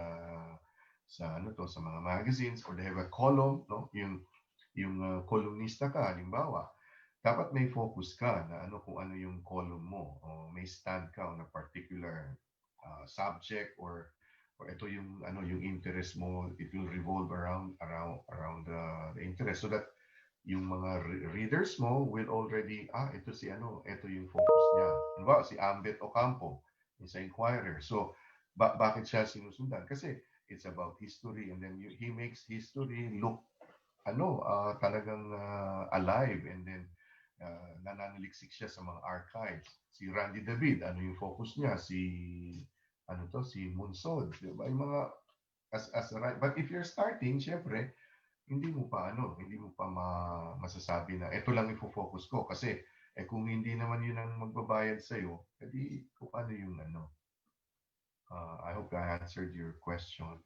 mga magazines, or they have a column, no? Yung columnista ka, halimbawa, dapat may focus ka na kung ano yung column mo, o may stand ka on a particular subject, or ito yung yung interest mo, it will revolve around the interest, so that yung mga readers mo will already ito ito yung focus niya. Diba? Si Ambet Ocampo sa Inquirer. So bakit siya sinusundan? Kasi it's about history, and then he makes history look talagang alive, and then nananaliksik siya sa mga archives. Si Randy David, ano yung focus niya? Si Munsod, diba? Yung mga but if you're starting, syempre, hindi mo pa masasabi na ito lang ifo-focus ko, kasi kung hindi naman yun ang magbabayad sa iyo, edi kung ano yung I hope I answered your question.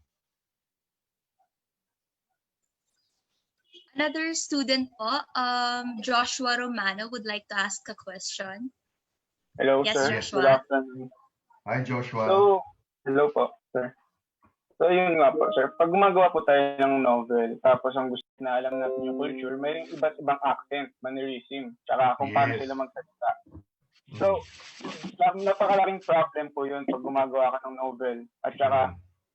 Another student po, Joshua Romano, would like to ask a question. Hello, Yes, sir. Joshua. Good afternoon. Hi, Joshua. So, hello po, sir. So, yun nga po, sir. Pag gumagawa po tayo ng novel, tapos ang gusto na alam natin yung culture, mayroong iba't ibang accent, mannerism, tsaka kung paano sila magsalita. So, napakalaking problem po yun pag gumagawa ka ng novel. At tsaka,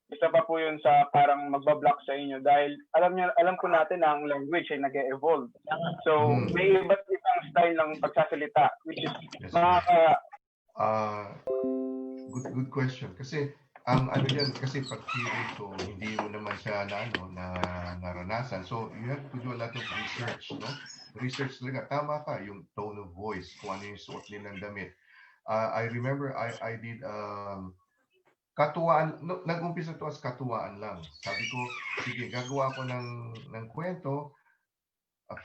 isa pa po yun sa parang magbablock sa inyo dahil alam po natin na ang language ay nag-evolve. So, may iba't ibang style ng pagsasalita, which is good question. Kasi ang yan, kasi pag theory ko, hindi mo naman siya naranasan. So you have to do a lot of research, no? Research talaga. Tama ka, yung tone of voice, kung ano yung suot nilang damit. I remember I did katuwaan, nag-umpisa to as katuwaan lang. Sabi ko, sige, gagawa ko ng kwento,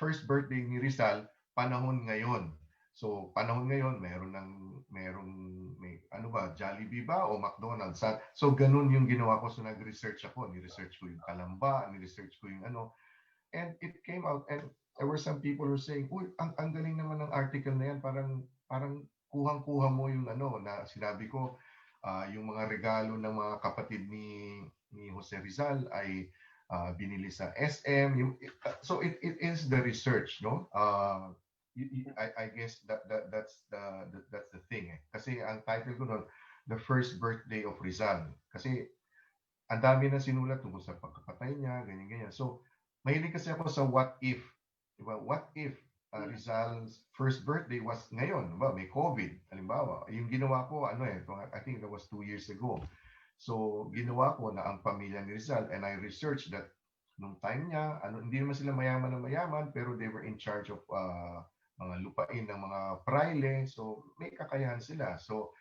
first birthday ni Rizal, panahon ngayon. So, panahon ngayon, may Jollibee ba o McDonald's? So, ganun yung ginawa ko. So, nag-research ako. Ni-research ko yung Kalamba, ni-research ko yung and it came out, and there were some people who were saying, uy, ang galing naman ng article na yan, parang kuhang-kuha mo yung na sinabi ko, yung mga regalo ng mga kapatid ni Jose Rizal ay binili sa SM. So it is the research, no? I guess that's the thing. Kasi ang title ko noon, The First Birthday of Rizal. Kasi ang dami na sinulat tungkol sa pagkapatay niya, ganyan-ganyan. So mahilig kasi ako sa what if. Diba? What if Rizal's first birthday was ngayon, diba? May COVID, halimbawa. Yung ginawa ko, I think that was 2 years ago. So, ginawa ko na ang pamilya ni Rizal, and I researched that nung time niya, hindi naman sila mayaman na mayaman, pero they were in charge of mga lupain ng mga praile. So, may kakayahan sila. So,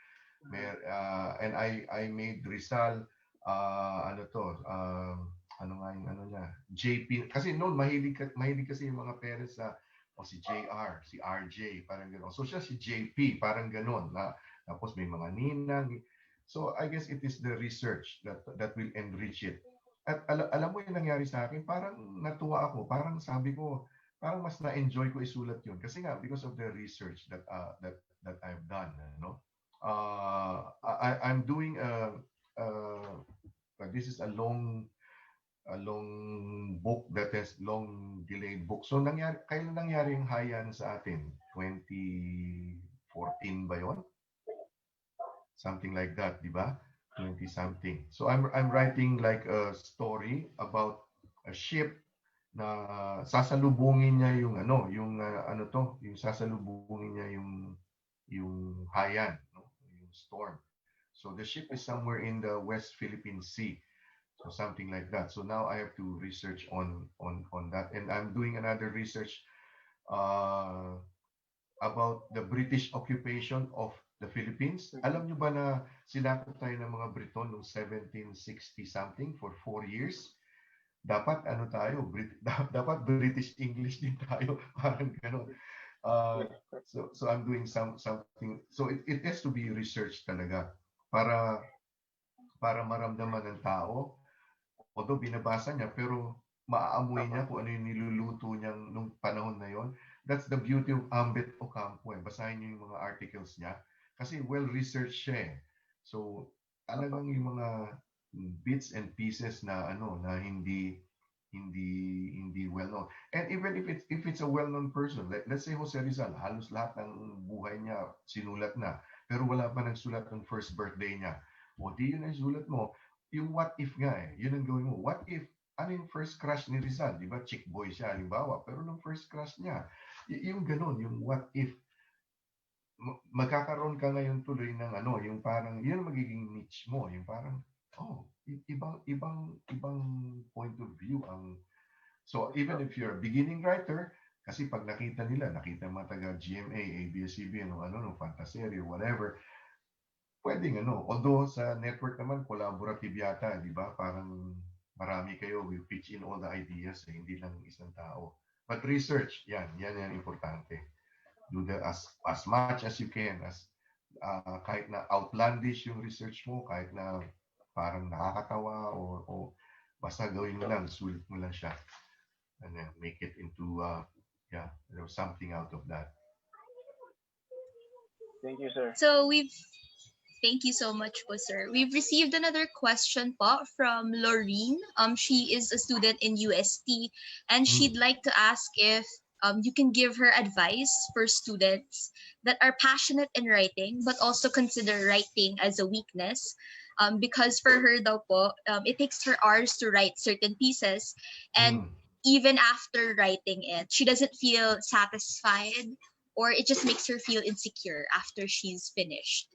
and I made Rizal ano to, ano nga yung ano niya, JP. Kasi noon, mahilig kasi yung mga parents na, si JR, si RJ, parang gano'n. So siya si JP, parang gano'n. Tapos may mga ninang. So I guess it is the research that will enrich it. At alam mo yung nangyari sa akin, parang natuwa ako, parang sabi ko, parang mas na-enjoy ko isulat yun. Kasi nga, because of the research that I've done, no? I'm doing this is a long book that has long delayed book. So kailan nangyari yung Hayan sa atin? 2014 ba yon? Something like that, di ba? 20 something. So I'm writing like a story about a ship na sasalubungin niya yung yung sasalubungin niya yung Hayan, no? Yung storm. So the ship is somewhere in the West Philippine Sea. So something like that. So now I have to research on that, and I'm doing another research about the British occupation of the Philippines. Alam nyo ba na sinakop tayo ng mga Briton noong 1760 something for 4 years? Dapat dapat British English din tayo, parang gano'n. So I'm doing something. So it has to be researched talaga para maramdaman ng tao. Although binabasa niya, pero maaamoy niya kung ano yung niluluto niya nung panahon na yon. That's the beauty of Ambit Ocampo. Basahin niyo yung mga articles niya. Kasi well-researched siya eh. So, talagang yung mga bits and pieces na na hindi well known. And even if it's a well-known person, let's say Jose Rizal, halos lahat ng buhay niya sinulat na, pero wala pa nagsulat ng first birthday niya. O di yun ang sulat mo. Yung what if nga yun ang gawin mo. What if, ano yung first crush ni Rizal? Di ba, chick boy siya, halimbawa. Pero nung first crush niya, yung ganun, yung what if, magkakaroon ka ngayon tuloy ng yung parang, yun magiging niche mo. Yung parang, ibang point of view ang, so even if you're a beginning writer, kasi pag nakita mga taga GMA, ABS-CBN, no fantasy or whatever, pwedeng although sa network naman, collaborative yata, di ba? Parang marami kayo, we pitch in all the ideas, hindi lang isang tao. But research, yan importante. Do as much as you can, kahit na outlandish yung research mo, kahit na parang nakakatawa, o basta gawin mo lang, sulit mo lang siya. And then make it into, something out of that. Thank you, sir. So thank you so much po, sir. We've received another question po from Laureen. She is a student in UST, and she'd like to ask if you can give her advice for students that are passionate in writing, but also consider writing as a weakness. Because for her daw po, it takes her hours to write certain pieces, and even after writing it, she doesn't feel satisfied, or it just makes her feel insecure after she's finished.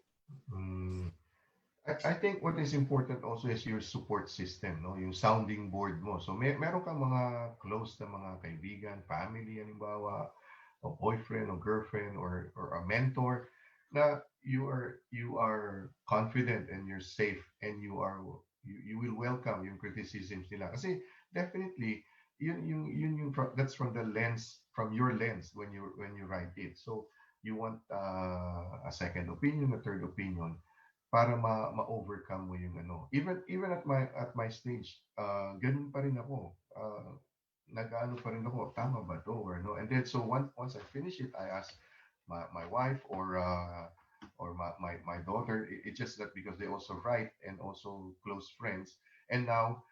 I think what is important also is your support system, no? Yung sounding board mo. So meron kang mga close na mga kaibigan, family, halimbawa, o boyfriend or girlfriend or a mentor na you are confident and you're safe and you will welcome yung criticisms nila. Kasi definitely that's from your lens when you write it. So you want a second opinion, a third opinion, para ma-overcome mo yung even at my stage, ganun pa rin ako, nag-ano pa rin ako, tama ba to or no? And then so once I finish it, I ask my wife or my daughter. It's just that because they also write and also close friends, and now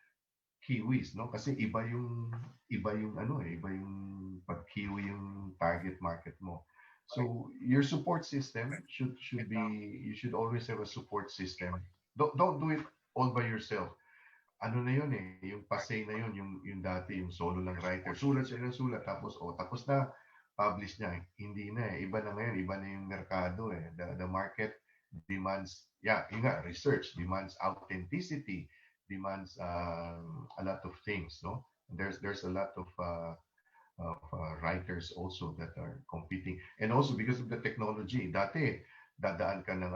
Kiwis, no? Kasi iba yung iba yung pag-Kiwi yung target market mo. So your support system should be, you should always have a support system. Don't do it all by yourself. Ano na yun yung pasay na yun, yung dati, yung solo lang writer. Sulat siya ng sulat, tapos na, publish niya. Hindi na iba na ngayon, iba na yung merkado The market demands, yun nga, research, demands authenticity, demands a lot of things, no? There's a lot of writers also that are competing, and also because of the technology. Dati dadaan ka ng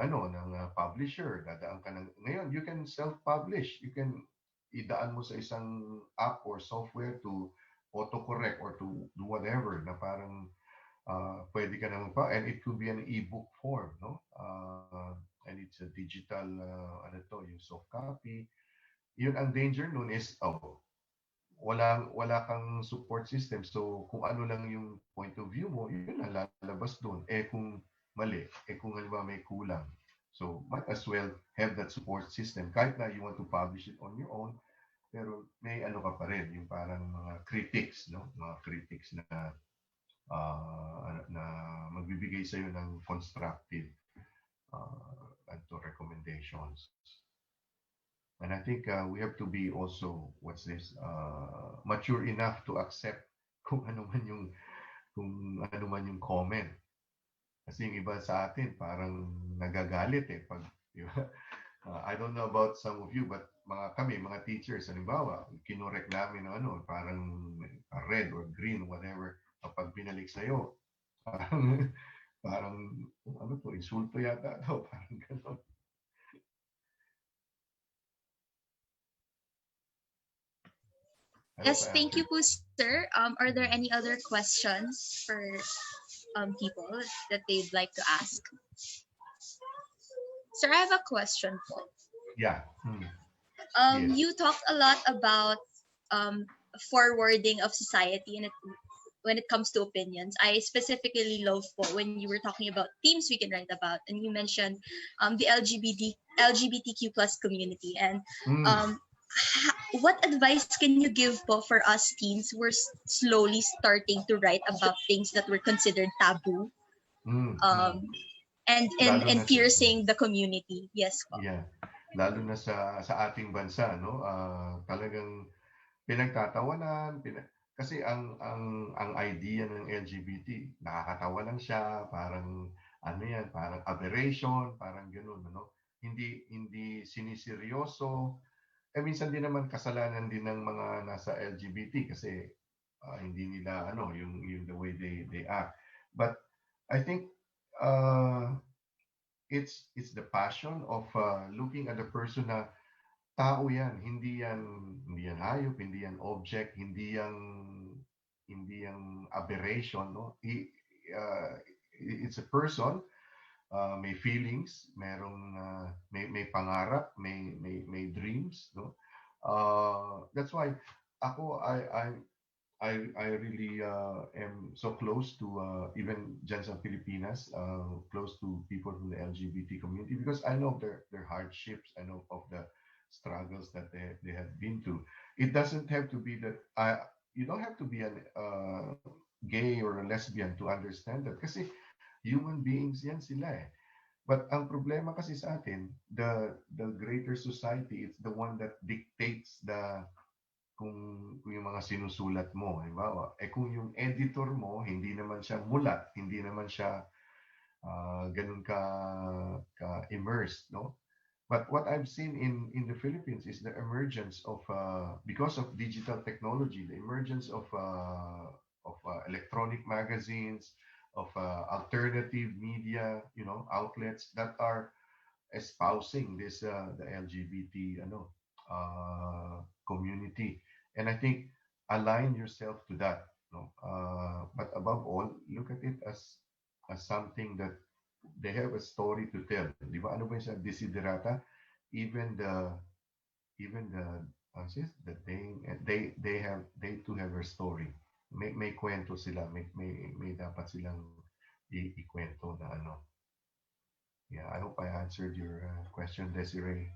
publisher, dadaan ka ng, ngayon you can self-publish, you can idaan mo sa isang app or software to autocorrect or to do whatever na parang pwede ka naman pa, and it could be an e-book form, no? And it's a digital, yung soft copy. Yun ang danger nun is, wala kang support system. So, kung ano lang yung point of view mo, yun ang lalabas doon. Kung mali, kung halimbawa may kulang. So, might as well have that support system. Kahit na you want to publish it on your own, pero may ka pa rin, yung parang mga critics, no? Mga critics na magbibigay sa'yo ng constructive recommendations. And I think we have to be also, mature enough to accept kung ano man yung comment. Kasi yung iba sa atin parang nagagalit pag, di ba? I don't know about some of you, but mga teachers, halimbawa, kinorek namin parang red or green, whatever, kapag binalik sa'yo, parang insulto yata daw, parang gano'n. Yes, thank you po, sir. Are there any other questions for people that they'd like to ask? Sir, I have a question po. Yeah. Yes. You talked a lot about forwarding of society and when it comes to opinions. I specifically love when you were talking about themes we can write about, and you mentioned the LGBTQ plus community. And what advice can you give for us teens who are slowly starting to write about things that were considered taboo? And piercing the community. Yes po. Yeah. Lalo na sa ating bansa, no? Talagang pinagtatawanan, kasi ang idea ng LGBT, nakakatawa lang siya, parang parang aberration, parang gano'n, no? Hindi siniseryoso. Minsan din naman kasalanan din ng mga nasa LGBT kasi hindi nila yung the way they act. But I think it's the passion of looking at the person na tao yan, hindi yan hayop, hindi yan object, hindi yan aberration, no? It's a person, may feelings, may pangarap, may dreams, no? That's why I really am so close to even dyan sa Pilipinas, close to people from the LGBT community, because I know their hardships, I know of the struggles that they have been through. It doesn't have to be that you don't have to be a gay or a lesbian to understand that, kasi human beings yan sila. But ang problema kasi sa atin, the greater society, it's the one that dictates kung yung mga sinusulat mo, halimbawa, kung yung editor mo hindi naman siya mulat, hindi naman siya ganun ka immersed, no? But what I've seen in the Philippines is the emergence of because of digital technology, the emergence of electronic magazines, of alternative media, outlets that are espousing this the LGBT community. And I think align yourself to that, no? But above all, look at it as something that they have a story to tell. Di ba? Ano ba yung sa desiderata? Even the they too have a story. May kwento sila, may dapat silang ikwento na Yeah, I hope I answered your question, Desiree.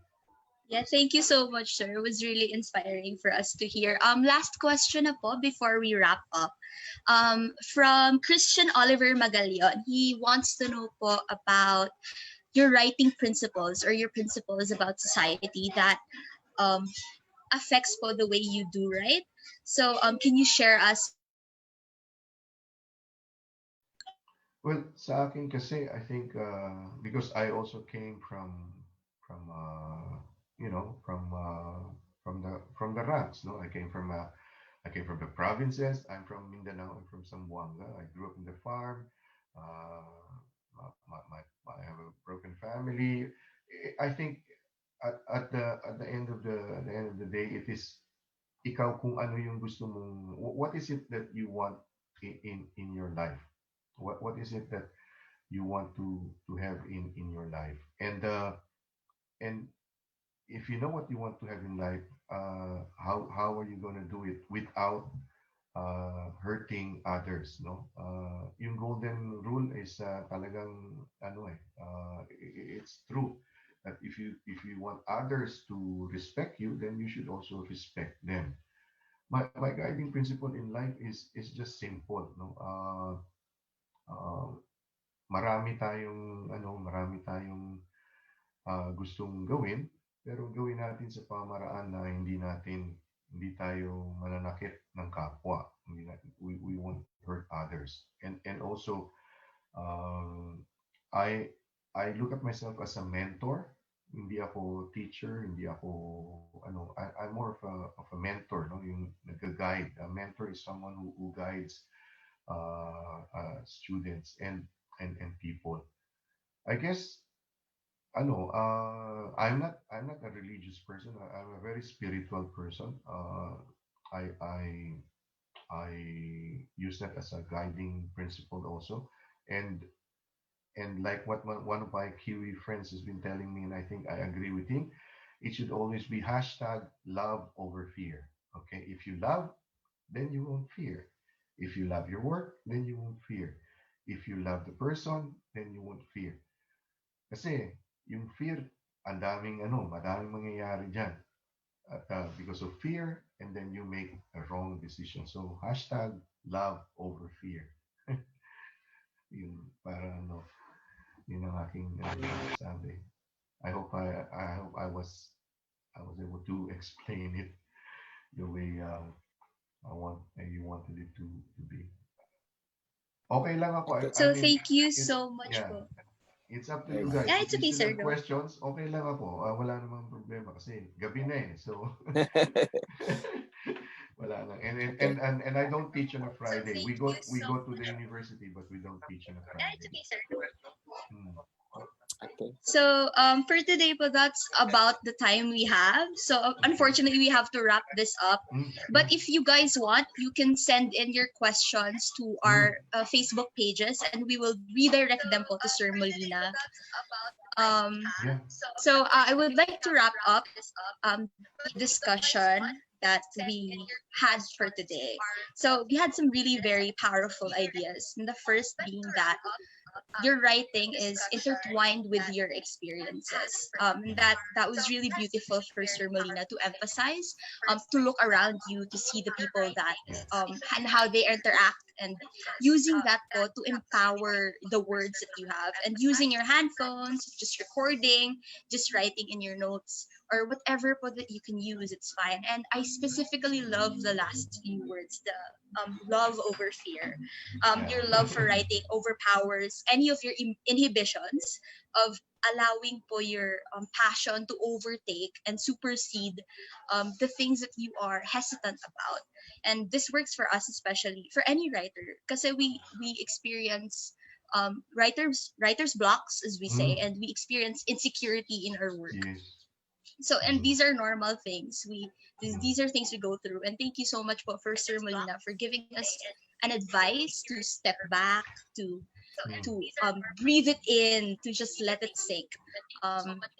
Yeah, thank you so much, sir. It was really inspiring for us to hear. Last question na po before we wrap up. From Christian Oliver Magalion, he wants to know po about your writing principles or your principles about society that affects po the way you do write. So, can you share us? Well, sa akin kasi, I think because I also came from the ranks, no? I came from the provinces. I'm from Mindanao. I'm from Zamboanga. I grew up in the farm. I have a broken family. I think at the end of the day, it is ikaw kung ano yung gusto mong, what is it that you want in your life? What is it that you want to have in your life? And if you know what you want to have in life, how are you going to do it without hurting others, no? Yung golden rule is talagang ano it's true that if you want others to respect you, then you should also respect them. My guiding principle in life is just simple, no? Uh, marami tayong gustong gawin, pero gawin natin sa pamaraan na hindi tayo mananakit ng kapwa. We won't hurt others. And also, um, I I look at myself as a mentor. Hindi ako teacher, hindi ako I'm more of a mentor, no? Yung nag-guide. A mentor is someone who guides students and people. I guess I'm not a religious person. I'm a very spiritual person. I use that as a guiding principle also, and like what one of my Kiwi friends has been telling me, and I think I agree with him. It should always be hashtag love over fear. Okay, if you love, then you won't fear. If you love your work, then you won't fear. If you love the person, then you won't fear. Kasi yung fear, madaming mangyayari dyan. Because of fear, and then you make a wrong decision. So hashtag love over fear. Yun, para yun ang aking sabi. I hope I was able to explain it the way you wanted it to be. Okay lang ako. So thank you so much po. It's up to you guys. Yeah, it's If okay, you still sir. have questions, okay lang ako. Wala namang problema kasi gabi na So wala lang. And I don't teach on a Friday. We go to the university, but we don't teach on a Friday. Okay. So for today po, that's about the time we have. So unfortunately, we have to wrap this up. But if you guys want, you can send in your questions to our Facebook pages, and we will redirect them po to Sir Molina. So I would like to wrap up the discussion that we had for today. So we had some really very powerful ideas. And the first being that your writing is intertwined with your experiences. And that was really beautiful for Sir Molina to emphasize, to look around you, to see the people that and how they interact, and using that po to empower the words that you have, and using your handphones, just recording, just writing in your notes, or whatever po that you can use, it's fine. And I specifically love the last few words, the love over fear. Your love for writing overpowers any of your inhibitions of allowing po your passion to overtake and supersede the things that you are hesitant about. And this works for us, especially for any writer, because we experience writers blocks, as we say, and we experience insecurity in our work. So, and these are normal things. These are things we go through. And thank you so much for Sir Molina for giving us an advice to step back, to breathe it in, to just let it sink.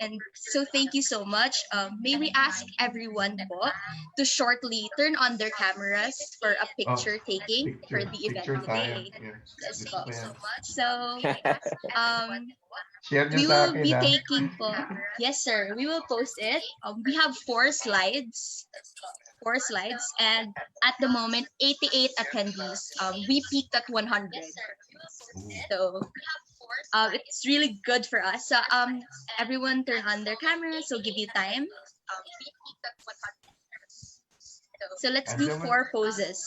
And so thank you so much. May we ask everyone po to shortly turn on their cameras for a picture taking for the event today. Yes po. So we will be taking po. Yes, sir. We will post it. We have 4 slides, and at the moment, 88 attendees. We peaked at 100. So it's really good for us. So everyone turn on their cameras, so give you time. So let's do 4 poses.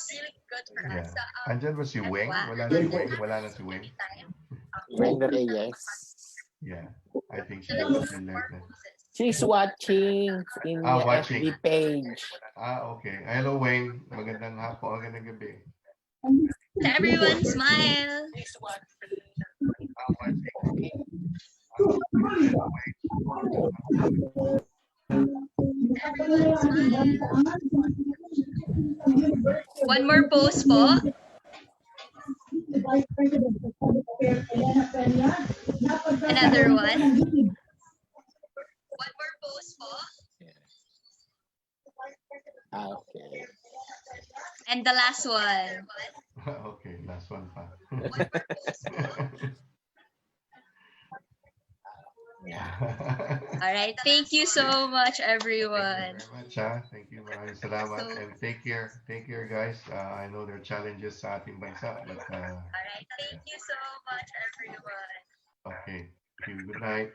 Andyan ba si Weng? Wala si Weng? Wala na si Weng? Weng Reyes. Yeah, I think she left. She's watching in the watching. FB page. Okay. Hello, Weng. Magandang hapon, magandang gabi. Everyone smile. One more pose po. Another one. Okay. And the last one. Okay, last one pa. All right. Thank you so much, Thank you everyone. very much, ha. Thank you. Maraming salamat. So, And take care. Take care, guys. I know there are challenges sa ating bansa, but thank you so much, everyone. okay. Thank you. Good night.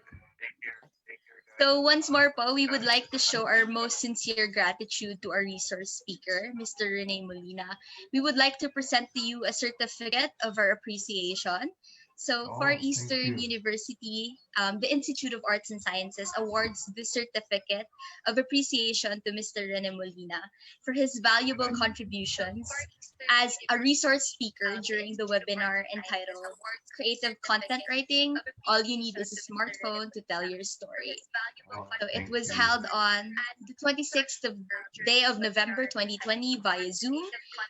So once more po, we would like to show our most sincere gratitude to our resource speaker, Mr. Rene Molina. We would like to present to you a certificate of our appreciation. So Far Thank Eastern you. University, the Institute of Arts and Sciences awards the certificate of appreciation to Mr. Rene Molina for his valuable contributions as a resource speaker during the webinar entitled Creative Content Writing, All You Need is a Smartphone to Tell Your Story. So it Thank was you. held on the 26th of day of November 2020 via Zoom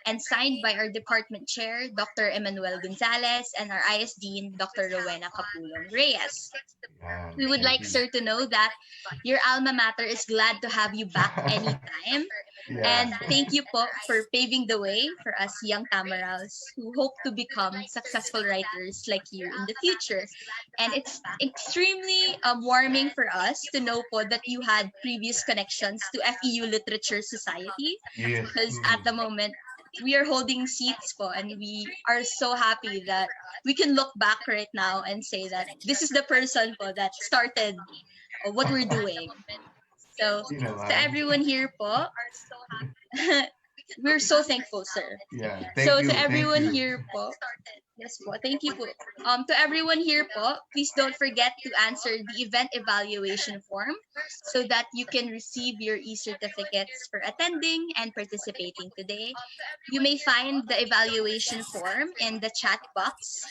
and signed by our department chair, Dr. Emmanuel Gonzalez, and our IS Dean, Dr. Rowena Capulong Reyes. Yan. We would Thank like, you. sir, to know that your alma mater is glad to have you back anytime. Yeah. And thank you po for paving the way for us young Tamarals who hope to become successful writers like you in the future. And it's extremely warming for us to know po that you had previous connections to FEU Literature Society, Yes. because at the moment we are holding seats po, and we are so happy that we can look back right now and say that this is the person po that started what we're doing. So Di to naman. everyone here po, we're so thankful, sir. Yeah. So Thank you. to Thank everyone you. here po, yes po, thank you po. To everyone here po, please don't forget to answer the event evaluation form so that you can receive your e-certificates for attending and participating today. You may find the evaluation form in the chat box.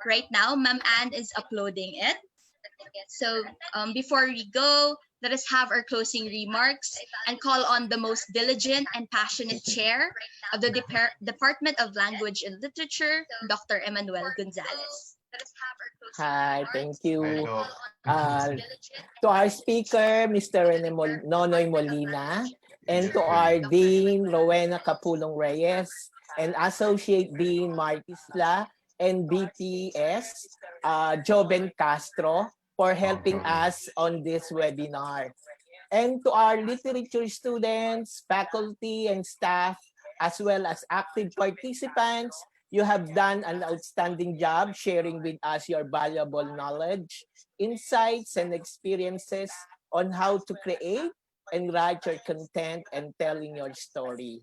Right now, Ma'am Ann is uploading it. So before we go, let us have our closing remarks and call on the most diligent and passionate chair of the Department of Language and Literature, Dr. Emmanuel Gonzalez. Hi, thank Hi, you. Doc. To our speaker, Mr. Nonoy Molina, and Yes, to sir. our Dean, Rowena Capulong Reyes, and Associate Dean, Martisla, and BPS, Joven Castro, for helping Joven. us on this webinar. And to our literature students, faculty, and staff, as well as active participants, you have done an outstanding job sharing with us your valuable knowledge, insights, and experiences on how to create and write your content and telling your story.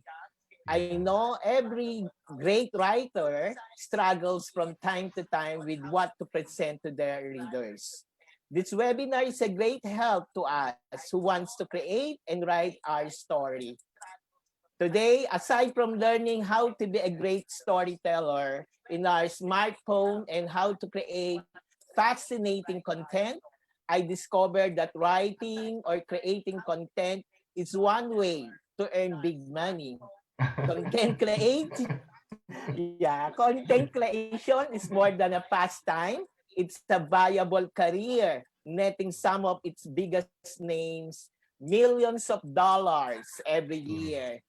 I know every great writer struggles from time to time with what to present to their readers. This webinar is a great help to us who wants to create and write our story. Today, aside from learning how to be a great storyteller in our smartphone and how to create fascinating content, I discovered that writing or creating content is one way to earn big money. Content content creation is more than a pastime. It's a viable career, netting some of its biggest names millions of dollars every year.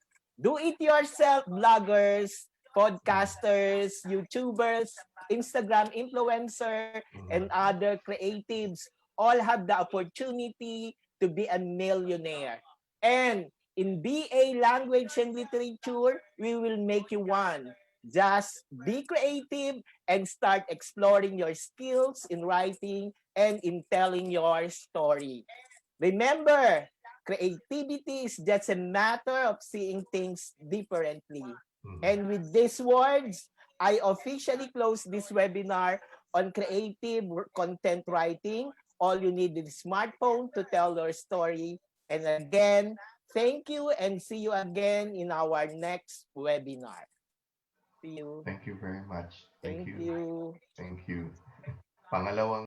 Do it yourself bloggers, podcasters, YouTubers, Instagram influencer, and other creatives all have the opportunity to be a millionaire. And in BA Language and Literature, we will make you one. Just be creative and start exploring your skills in writing and in telling your story. Remember, creativity is just a matter of seeing things differently. And with these words, I officially close this webinar on creative content writing. All you need is a smartphone to tell your story. And again, thank you and see you again in our next webinar. See you. Thank you very much. Thank you. Thank you. Pangalawang